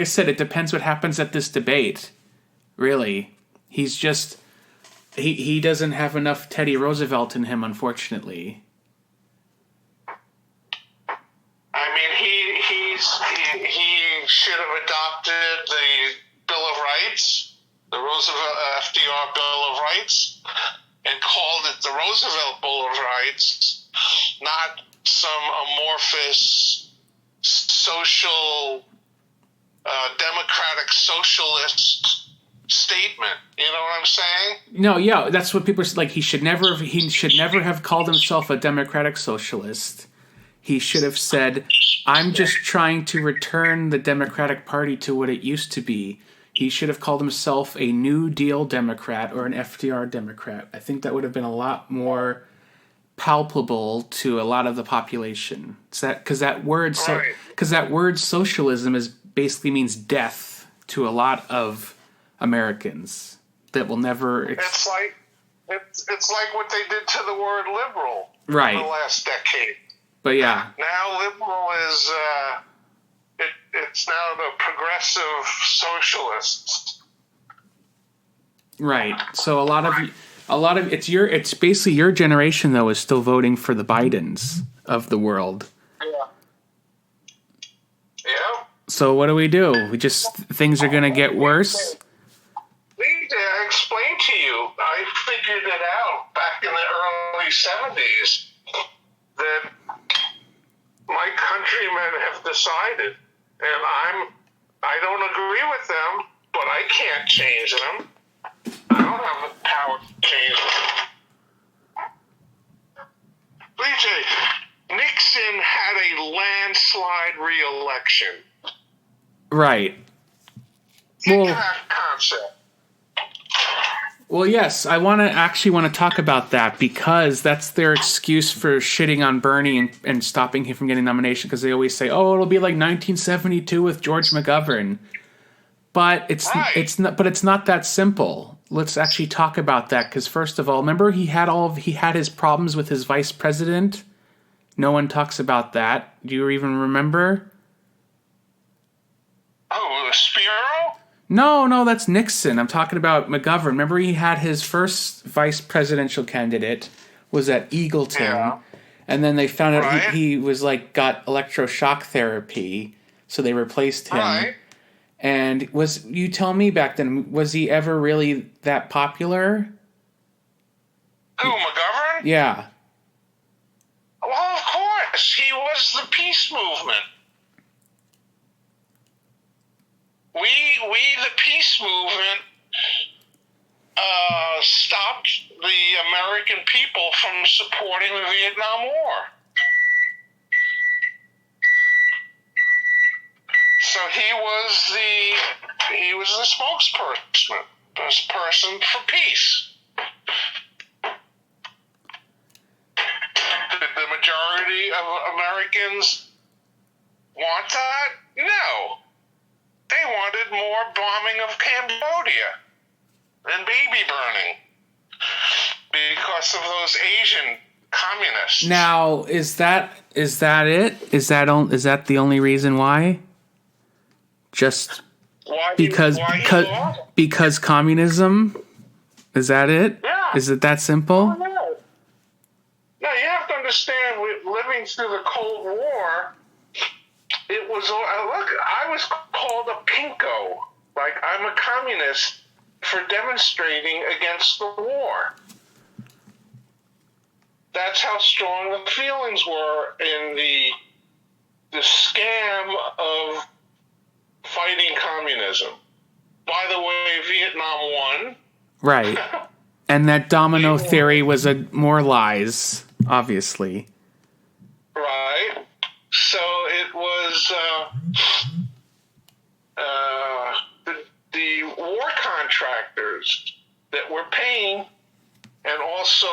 said, it depends what happens at this debate. Really, he's just he doesn't have enough Teddy Roosevelt in him, unfortunately. I mean, he should have adopted the Bill of Rights, the Roosevelt FDR Bill of Rights, and called it the Roosevelt Bill of Rights, not some amorphous social democratic socialist statement. You know what I'm saying? No, yeah, that's what people like. He should never have called himself a democratic socialist. He should have said, "I'm just trying to return the Democratic Party to what it used to be." He should have called himself a New Deal Democrat or an FDR Democrat. I think that would have been a lot more palpable to a lot of the population. Because that word socialism basically means death to a lot of Americans that will never. It's like what they did to the word liberal in the last decade. But yeah. Now liberal is it's now the progressive socialists. Right. So a lot of it's basically your generation though is still voting for the Bidens of the world. Yeah. So what do? Things are going to get worse. I explained to you. I figured it out back in the early 70s that my countrymen have decided, and I don't agree with them, but I can't change them. I don't have the power to change them. BJ, Nixon had a landslide re-election. Right. Think of that concept. Well, yes, I want to talk about that because that's their excuse for shitting on Bernie and stopping him from getting nomination, because they always say, "Oh, it'll be like 1972 with George McGovern," but it's not that simple. Let's actually talk about that, because first of all, remember he had his problems with his vice president. No one talks about that. Do you even remember? Oh, Spiro? No, that's Nixon. I'm talking about McGovern. Remember he had his first vice presidential candidate was at Eagleton, and then they found out he was got electroshock therapy, so they replaced him. Right. And you tell me back then, was he ever really that popular? Who, McGovern? Yeah. Well, of course. He was the peace movement. We the peace movement, stopped the American people from supporting the Vietnam War. So he was the spokesperson, this person for peace. Did the majority of Americans want that? No. They wanted more bombing of Cambodia and baby burning because of those Asian communists. Now, is that it? Is that the only reason why? Just Because communism. Is that it? Yeah. Is it that simple? Oh, no. No, you have to understand, living through the Cold War, it was, look, I was called a pinko. Like, I'm a communist for demonstrating against the war. That's how strong the feelings were in the scam of fighting communism. By the way, Vietnam won. Right. And that domino theory was more lies, obviously. Right. So it was the war contractors that were paying, and also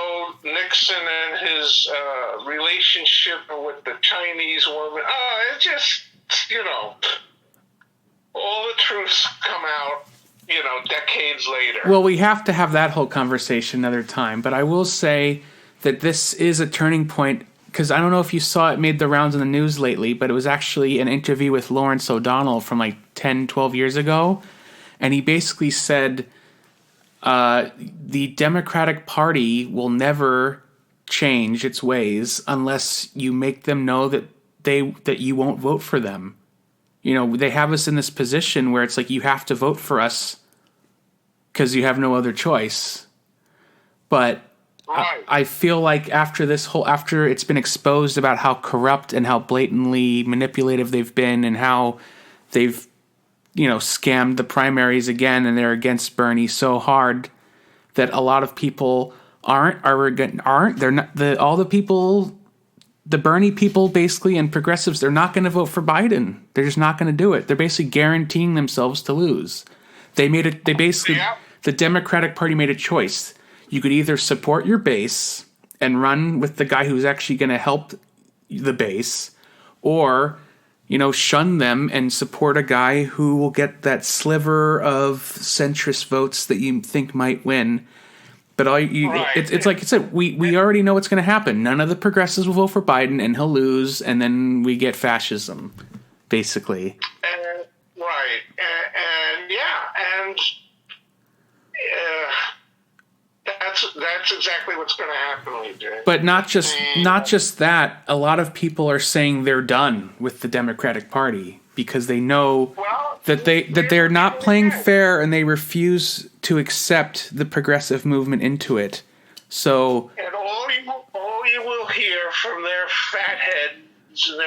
Nixon and his relationship with the Chinese woman. It just, all the truths come out, decades later. Well, we have to have that whole conversation another time, but I will say that this is a turning point, because I don't know if you saw it made the rounds in the news lately, but it was actually an interview with Lawrence O'Donnell from like 10, 12 years ago, and he basically said the Democratic Party will never change its ways unless you make them know that you won't vote for them. They have us in this position where it's like you have to vote for us because you have no other choice. But right. I feel like after it's been exposed about how corrupt and how blatantly manipulative they've been, and how they've, scammed the primaries again, and they're against Bernie so hard that a lot of people aren't. They're not all the people. The Bernie people, basically, and progressives, they're not going to vote for Biden. They're just not going to do it. They're basically guaranteeing themselves to lose. The Democratic Party made a choice. You could either support your base and run with the guy who's actually going to help the base, or, shun them and support a guy who will get that sliver of centrist votes that you think might win. But it's like I said, we already know what's going to happen. None of the progressives will vote for Biden, and he'll lose, and then we get fascism, basically. Right, and that's exactly what's going to happen, Lee. But not just that. A lot of people are saying they're done with the Democratic Party because they know that they're not playing fair, and they refuse to accept the progressive movement into it. So, and all you will hear from their fat heads and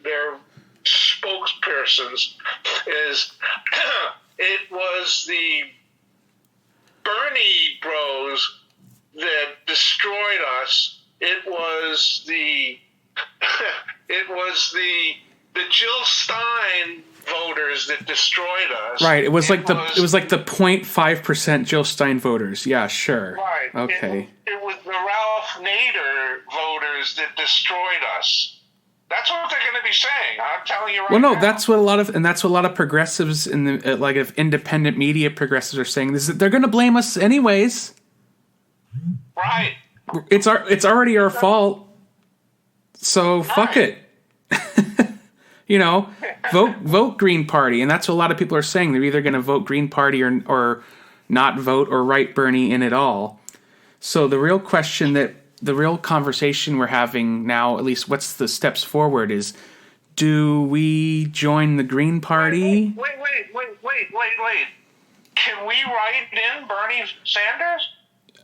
their spokespersons is it was the Bernie bros that destroyed us. It was the Jill Stein voters that destroyed us. Right. It was like the 0.5% Jill Stein voters. Yeah, sure. Right. Okay. It was the Ralph Nader voters that destroyed us. That's what they're going to be saying. I'm telling you right now. Well, no, that's what a lot of progressives in the of independent media progressives are saying. Is that they're going to blame us anyways. Right. It's already our fault. So fuck it. Vote Green Party, and that's what a lot of people are saying. They're either going to vote Green Party or not vote or write Bernie in at all. So the real conversation we're having now, at least what's the steps forward, is do we join the Green Party? Wait. Can we write in Bernie Sanders?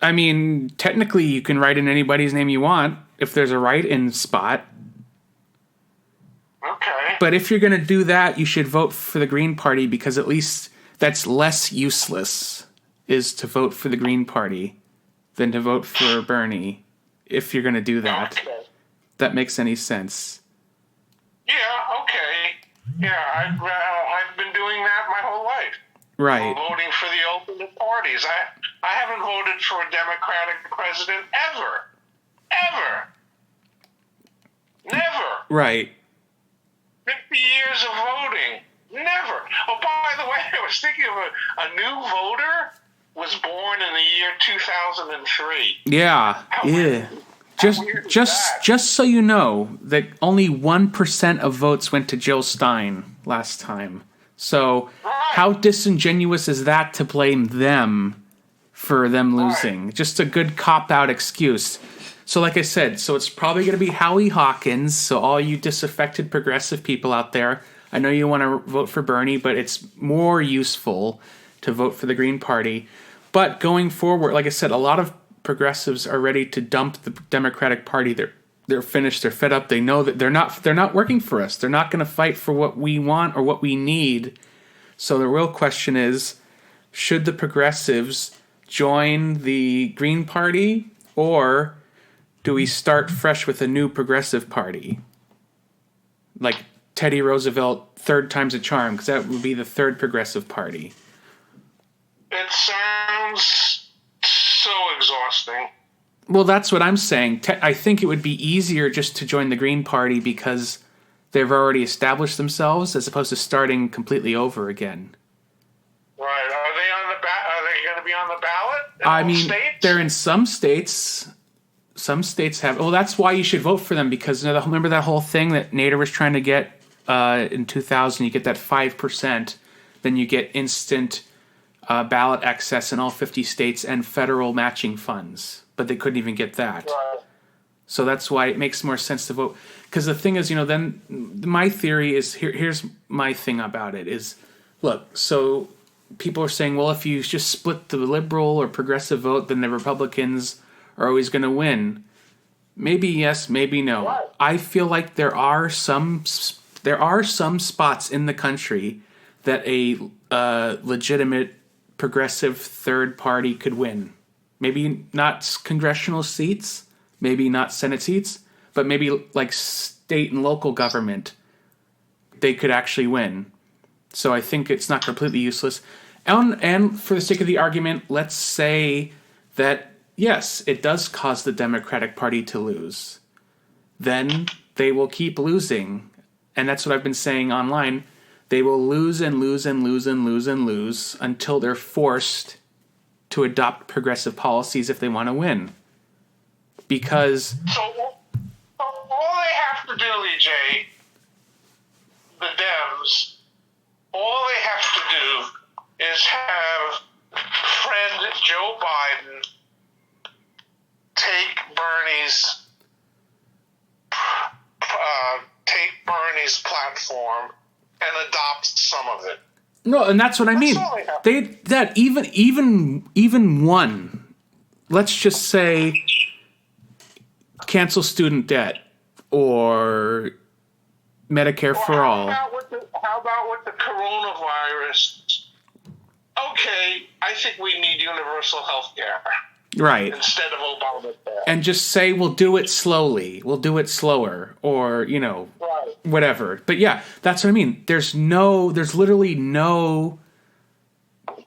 I mean, technically you can write in anybody's name you want if there's a write-in spot. Okay. But if you're going to do that, you should vote for the Green Party, because at least that's less useless, is to vote for the Green Party than to vote for Bernie. If you're going to do that. Okay. That makes any sense. Yeah, okay. Yeah, I've been doing that my whole life. Right. I'm voting for the alternate parties. I haven't voted for a Democratic president ever. Ever. Never. Right. 50 years of voting. Never. Oh, by the way, I was thinking of a new voter was born in the year 2003. Yeah. Yeah. Just so you know, that only 1% of votes went to Jill Stein last time. So how disingenuous is that to blame them for them losing? Just a good cop-out excuse. So like I said, so it's probably going to be Howie Hawkins. So all you disaffected progressive people out there, I know you want to vote for Bernie, but it's more useful to vote for the Green Party. But going forward, like I said, a lot of progressives are ready to dump the Democratic Party. They're finished. They're fed up. They know that they're not working for us. They're not going to fight for what we want or what we need. So the real question is, should the progressives join the Green Party, or do we start fresh with a new progressive party? Like Teddy Roosevelt, third time's a charm, because that would be the third progressive party. It sounds so exhausting. Well, that's what I'm saying. I think it would be easier just to join the Green Party because they've already established themselves, as opposed to starting completely over again. Right. Are they going to be on the ballot? I mean, they're in some states. Some states have. Well, that's why you should vote for them, because remember that whole thing that Nader was trying to get in 2000? You get that 5%, then you get instant ballot access in all 50 states and federal matching funds. But they couldn't even get that. Right. So that's why it makes more sense to vote. Because the thing is, then my theory is, here's my thing about it is, look, so people are saying, well, if you just split the liberal or progressive vote, then the Republicans are always going to win. Maybe yes, maybe no. Right. I feel like there are some spots in the country that a legitimate progressive third party could win. Maybe not congressional seats, maybe not Senate seats, but maybe like state and local government, they could actually win. So I think it's not completely useless. And for the sake of the argument, let's say that, yes, it does cause the Democratic Party to lose. Then they will keep losing. And that's what I've been saying online. They will lose and lose and lose and lose and lose until they're forced to adopt progressive policies if they want to win. Because... So all they have to do, EJ, the Dems, all they have to do is have friend Joe Biden take Bernie's platform and adopt some of it. No, and that's what I mean. Even one, let's just say, cancel student debt or Medicare for all. How about with the coronavirus? Okay, I think we need universal health care. Right. Instead of Obamacare. And just say we'll do it slowly. We'll do it slower, or right. Whatever. But yeah, that's what I mean. There's literally no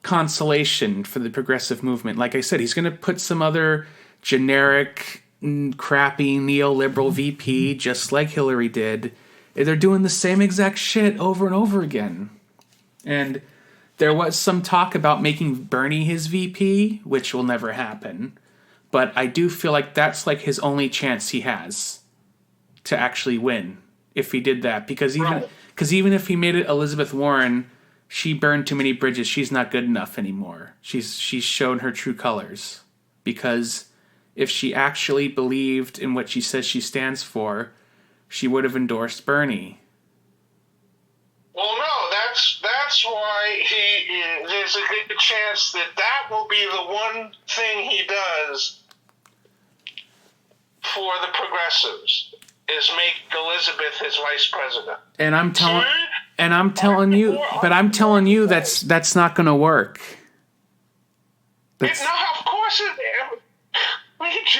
consolation for the progressive movement. Like I said, he's going to put some other generic, crappy neoliberal VP, just like Hillary did. They're doing the same exact shit over and over again. And there was some talk about making Bernie his VP, which will never happen. But I do feel like that's like his only chance he has to actually win if he did that. Because even if he made it Elizabeth Warren, she burned too many bridges. She's not good enough anymore. She's shown her true colors. Because if she actually believed in what she says she stands for, she would have endorsed Bernie. Well, no, that's why there's a good chance that will be the one thing he does for the progressives, is make Elizabeth his vice president. And I'm telling you that's not going to work. No, of course it. EJ,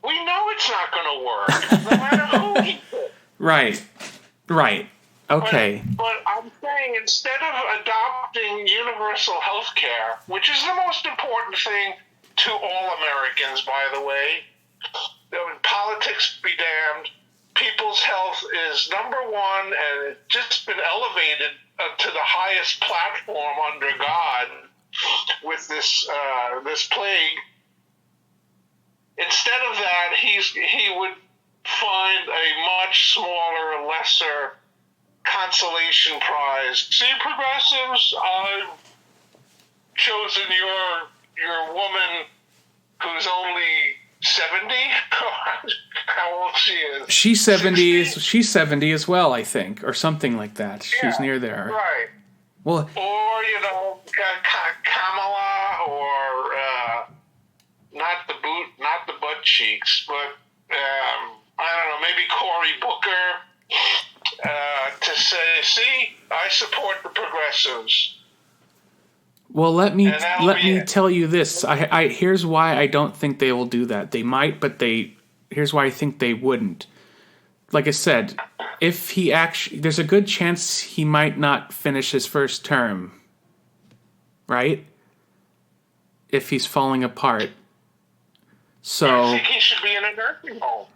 we know it's not going to work, no matter who he picks. Right. Okay. But I'm saying, instead of adopting universal health care, which is the most important thing to all Americans, by the way, politics be damned, people's health is number one, and it's just been elevated to the highest platform under God with this plague. Instead of that, he would find a much smaller, lesser consolation prize. See, progressives, I've chosen your woman who's only 70. How old she is? She's 70. She's 70 as well, I think, or something like that. She's near there. Right. Well, or Kamala, or not the butt cheeks, but I don't know, maybe Cory Booker, to say, see, I support the progressives. Well, let me tell you this. I here's why I don't think they will do that. They might, but here's why I think they wouldn't. Like I said, if he actually, there's a good chance he might not finish his first term. Right? If he's falling apart. So I think he should be in a nursing home.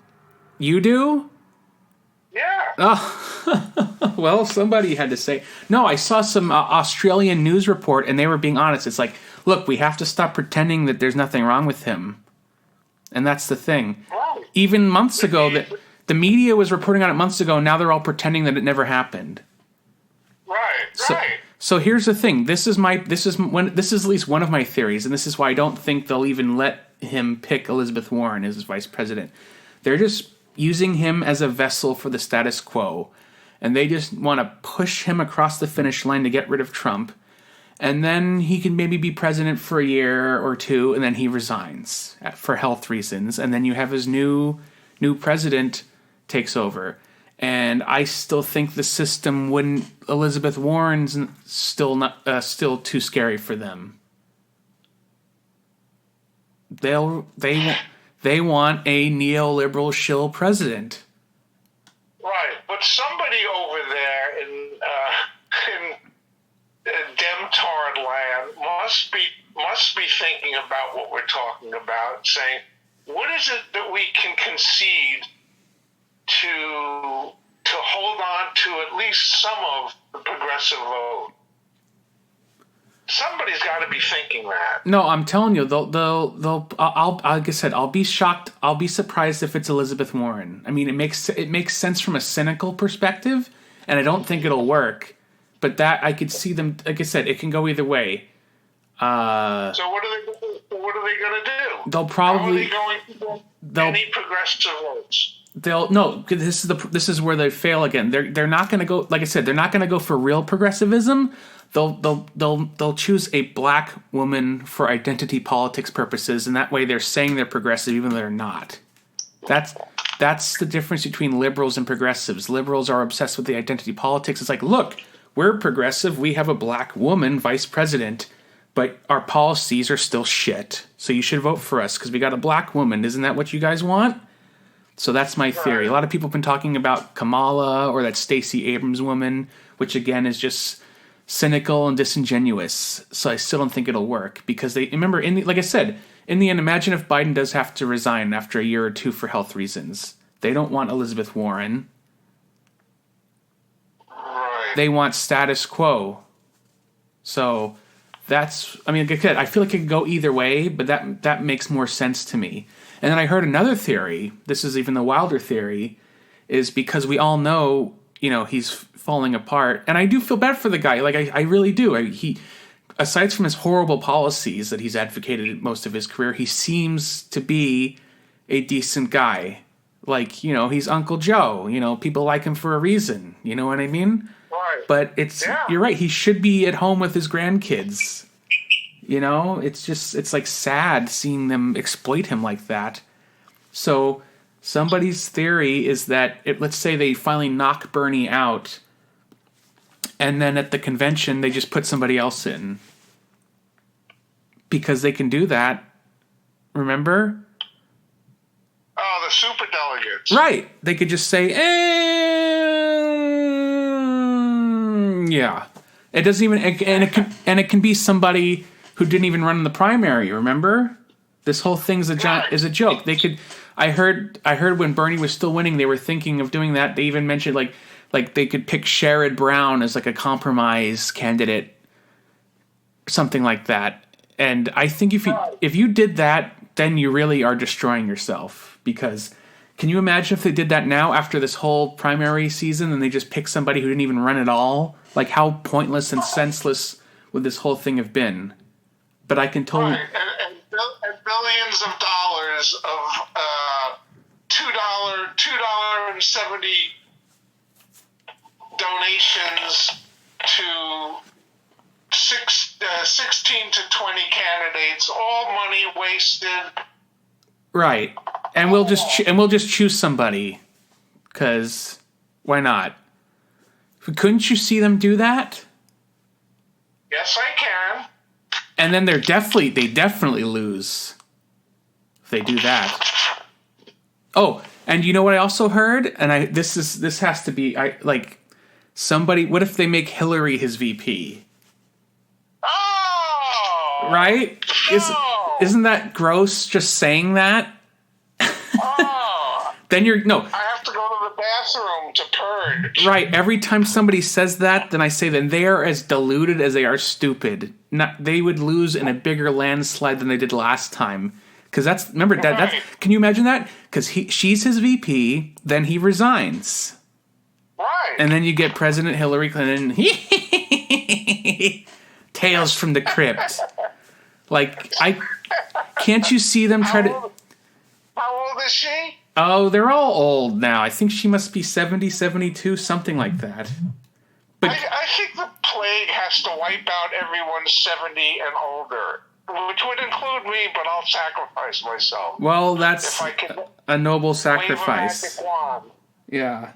You do? Yeah. Oh, well, somebody had to say. No, I saw some Australian news report, and they were being honest. It's like, look, we have to stop pretending that there's nothing wrong with him. And that's the thing. Right. Even months ago, the media was reporting on it months ago, and now they're all pretending that it never happened. Right, right. So here's the thing. This is at least one of my theories, and this is why I don't think they'll even let him pick Elizabeth Warren as his vice president. They're just using him as a vessel for the status quo, and they just want to push him across the finish line to get rid of Trump, and then he can maybe be president for a year or two, and then he resigns for health reasons, and then you have his new president takes over. And I still think the system wouldn't. Elizabeth Warren's still too scary for them. They want a neoliberal shill president. Right, but somebody over there in Demtard land must be thinking about what we're talking about, saying, what is it that we can concede to hold on to at least some of the progressive vote? Somebody's got to be thinking that. No, I'm telling you, they'll. Like I said, I'll be shocked. I'll be surprised if it's Elizabeth Warren. I mean, it makes sense from a cynical perspective, and I don't think it'll work. But that I could see them. Like I said, it can go either way. So what are they going to do? They'll probably. How are they going to get any progressive votes? This is where they fail again. They're not going to go. Like I said, they're not going to go for real progressivism. They'll choose a black woman for identity politics purposes, and that way they're saying they're progressive even though they're not. That's the difference between liberals and progressives. Liberals are obsessed with the identity politics. It's like, look, we're progressive. We have a black woman vice president, but our policies are still shit. So you should vote for us because we got a black woman. Isn't that what you guys want? So that's my theory. A lot of people have been talking about Kamala or that Stacey Abrams woman, which again is just cynical and disingenuous. So I still don't think it'll work because remember, like I said, in the end, imagine if Biden does have to resign after a year or two for health reasons. They don't want Elizabeth Warren. Right. They want status quo. So that's, I mean, like I said, I feel like it could go either way, but that makes more sense to me. And then I heard another theory, this is even the wilder theory, is because we all know, he's falling apart. And I do feel bad for the guy. Like, I really do. He, aside from his horrible policies that he's advocated most of his career, he seems to be a decent guy. Like, he's Uncle Joe. People like him for a reason. You know what I mean? Right. But you're right. He should be at home with his grandkids. It's like sad seeing them exploit him like that. So somebody's theory is that let's say they finally knock Bernie out, and then at the convention they just put somebody else in. Because they can do that. Remember? Oh, the superdelegates. Right. They could just say, yeah. It doesn't even, and it can be somebody who didn't even run in the primary, remember? This whole thing's is a joke. They could, I heard when Bernie was still winning, they were thinking of doing that. They even mentioned like they could pick Sherrod Brown as like a compromise candidate, something like that. And I think if you did that, then you really are destroying yourself because Can you imagine if they did that now after this whole primary season and they just picked somebody who didn't even run at all? Like, how pointless and senseless would this whole thing have been? But I can totally... Right, and billions of dollars of $2.70 donations to 16 to 20 candidates, all money wasted. Right. And we'll just choose somebody, because why not? Couldn't you see them do that? Yes, I can. And then they definitely lose if they do that. Oh, and you know what I also heard? And this has to be somebody. What if they make Hillary his VP? Oh, right? No. Isn't that gross? Just saying that. Oh, then I have to go to the bathroom to purge. Right. Every time somebody says that, then I say then they are as deluded as they are stupid. They would lose in a bigger landslide than they did last time. Because remember, Dad, can you imagine that? Because she's his VP, then he resigns. Right. And then you get President Hillary Clinton. Tales from the crypt. Can't you see them try to... How old is she? Oh, they're all old now. I think she must be 70, 72, something like that. But I think the plague has to wipe out everyone 70 and older, which would include me, but I'll sacrifice myself. Well, that's a noble sacrifice. Wave a magic wand. Yeah.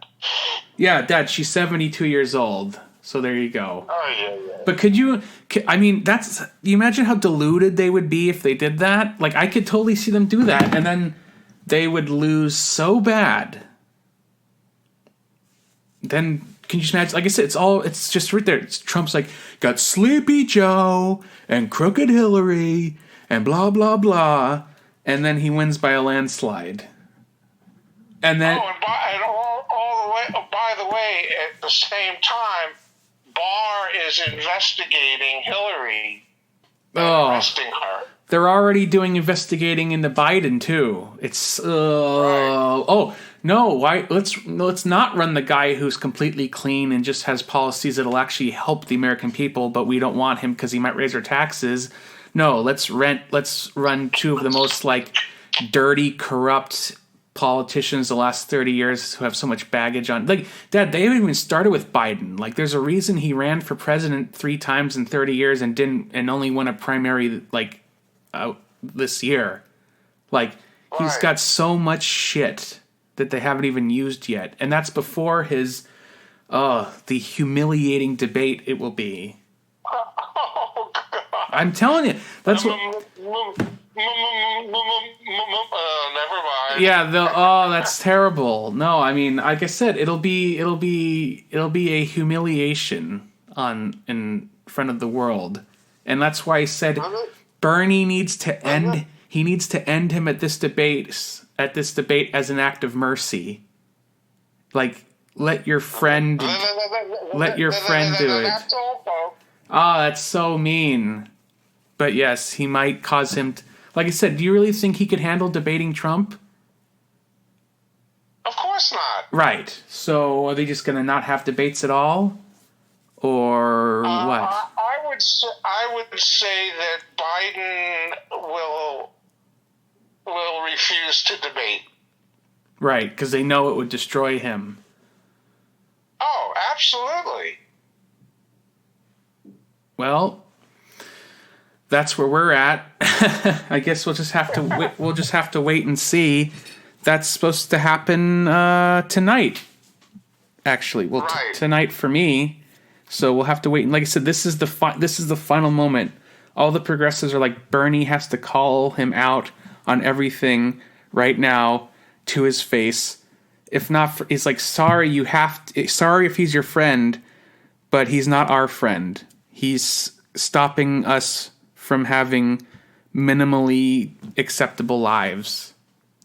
Yeah, Dad, she's 72 years old. So there you go. Oh, yeah. But you imagine how deluded they would be if they did that? Like, I could totally see them do that, and then they would lose so bad. Then, can you just imagine? Like I said, it's just right there. Trump's like, got Sleepy Joe and Crooked Hillary and blah, blah, blah. And then he wins by a landslide. And then... by the way, at the same time, Barr is investigating Hillary. Arresting her. They're already doing investigating into Biden too. It's right. Oh no! Why? Let's not run the guy who's completely clean and just has policies that'll actually help the American people, but we don't want him because he might raise our taxes. No, let's run two of the most dirty, corrupt politicians the last 30 years who have so much baggage on. Dad, they haven't even started with Biden. There's a reason he ran for president 3 times in 30 years and only won a primary this year. He's got so much shit that they haven't even used yet, and that's before his the humiliating debate it will be. Oh, God. I'm telling you, that's what. Never mind. Yeah, that's terrible. No, I mean, like I said, it'll be a humiliation in front of the world, and that's why I said Bernie needs to end. He needs to end him at this debate as an act of mercy. Let your friend do it. That's so mean. But yes, he might cause him. Like I said, do you really think he could handle debating Trump? Of course not. Right. So are they just going to not have debates at all? Or what? I would say that Biden will refuse to debate. Right, because they know it would destroy him. Oh, absolutely. Well, that's where we're at. I guess we'll just have to wait and see. That's supposed to happen tonight. Actually, tonight for me. So we'll have to wait. And like I said, this is the final moment. All the progressives are like, Bernie has to call him out on everything right now to his face. If not, he's like, sorry if he's your friend, but he's not our friend. He's stopping us from having minimally acceptable lives.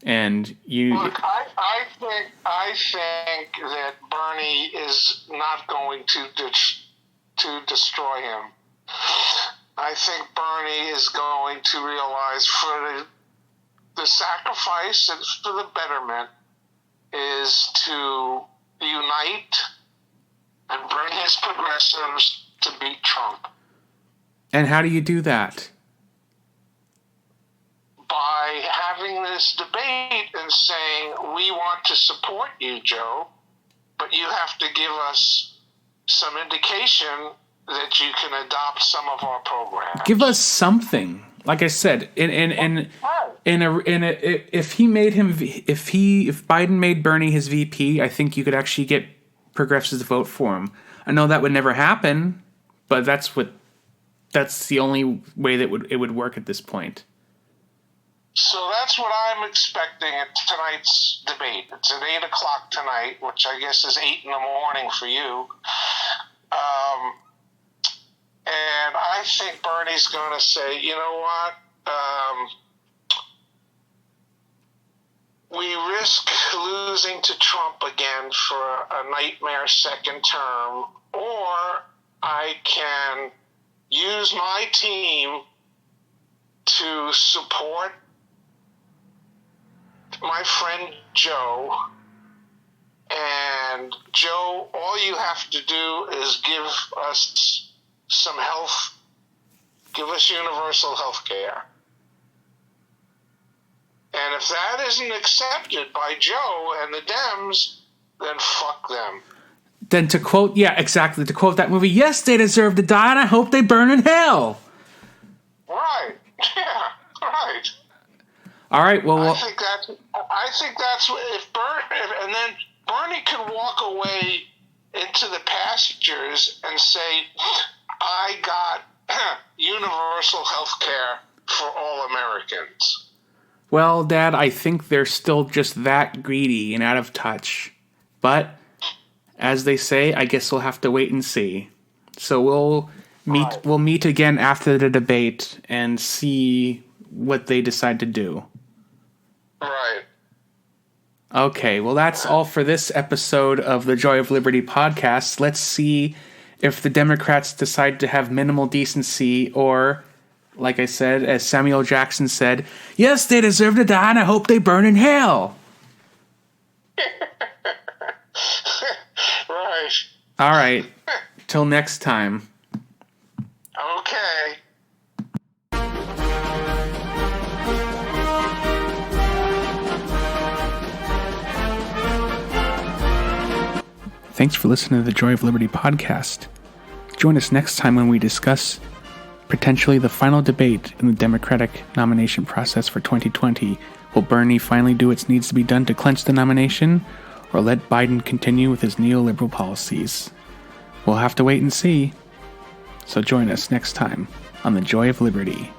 And you... Look, I think that Bernie is not going to destroy him. I think Bernie is going to realize for the sacrifice and for the betterment is to unite and bring his progressives to beat Trump. And how do you do that? By having this debate and saying, we want to support you, Joe, but you have to give us some indication that you can adopt some of our programs. Give us something. Like I said, if Biden made Bernie his VP, I think you could actually get progressives to vote for him. I know that would never happen, but that's the only way that it would work at this point. So that's what I'm expecting at tonight's debate. It's at 8 o'clock tonight, which I guess is 8 in the morning for you. And I think Bernie's going to say, you know what? We risk losing to Trump again for a nightmare second term, or I can use my team to support my friend Joe. And Joe, all you have to do is give us some health, give us universal health care. And if that isn't accepted by Joe and the Dems, then fuck them. Then to quote that movie, yes, they deserve to die, and I hope they burn in hell. Right. Yeah, right. All right, well, I think that's and then Bernie can walk away into the pastures and say, I got universal health care for all Americans. Well, Dad, I think they're still just that greedy and out of touch. But, as they say, I guess we'll have to wait and see. So we'll meet again after the debate and see what they decide to do. Right. Okay, well, that's all for this episode of the Joy of Liberty podcast. Let's see if the Democrats decide to have minimal decency or, like I said, as Samuel Jackson said, yes, they deserve to die and I hope they burn in hell. Right. All right. Till next time. Okay. Thanks for listening to the Joy of Liberty podcast. Join us next time when we discuss potentially the final debate in the Democratic nomination process for 2020. Will Bernie finally do what needs to be done to clinch the nomination, or let Biden continue with his neoliberal policies? We'll have to wait and see. So join us next time on the Joy of Liberty.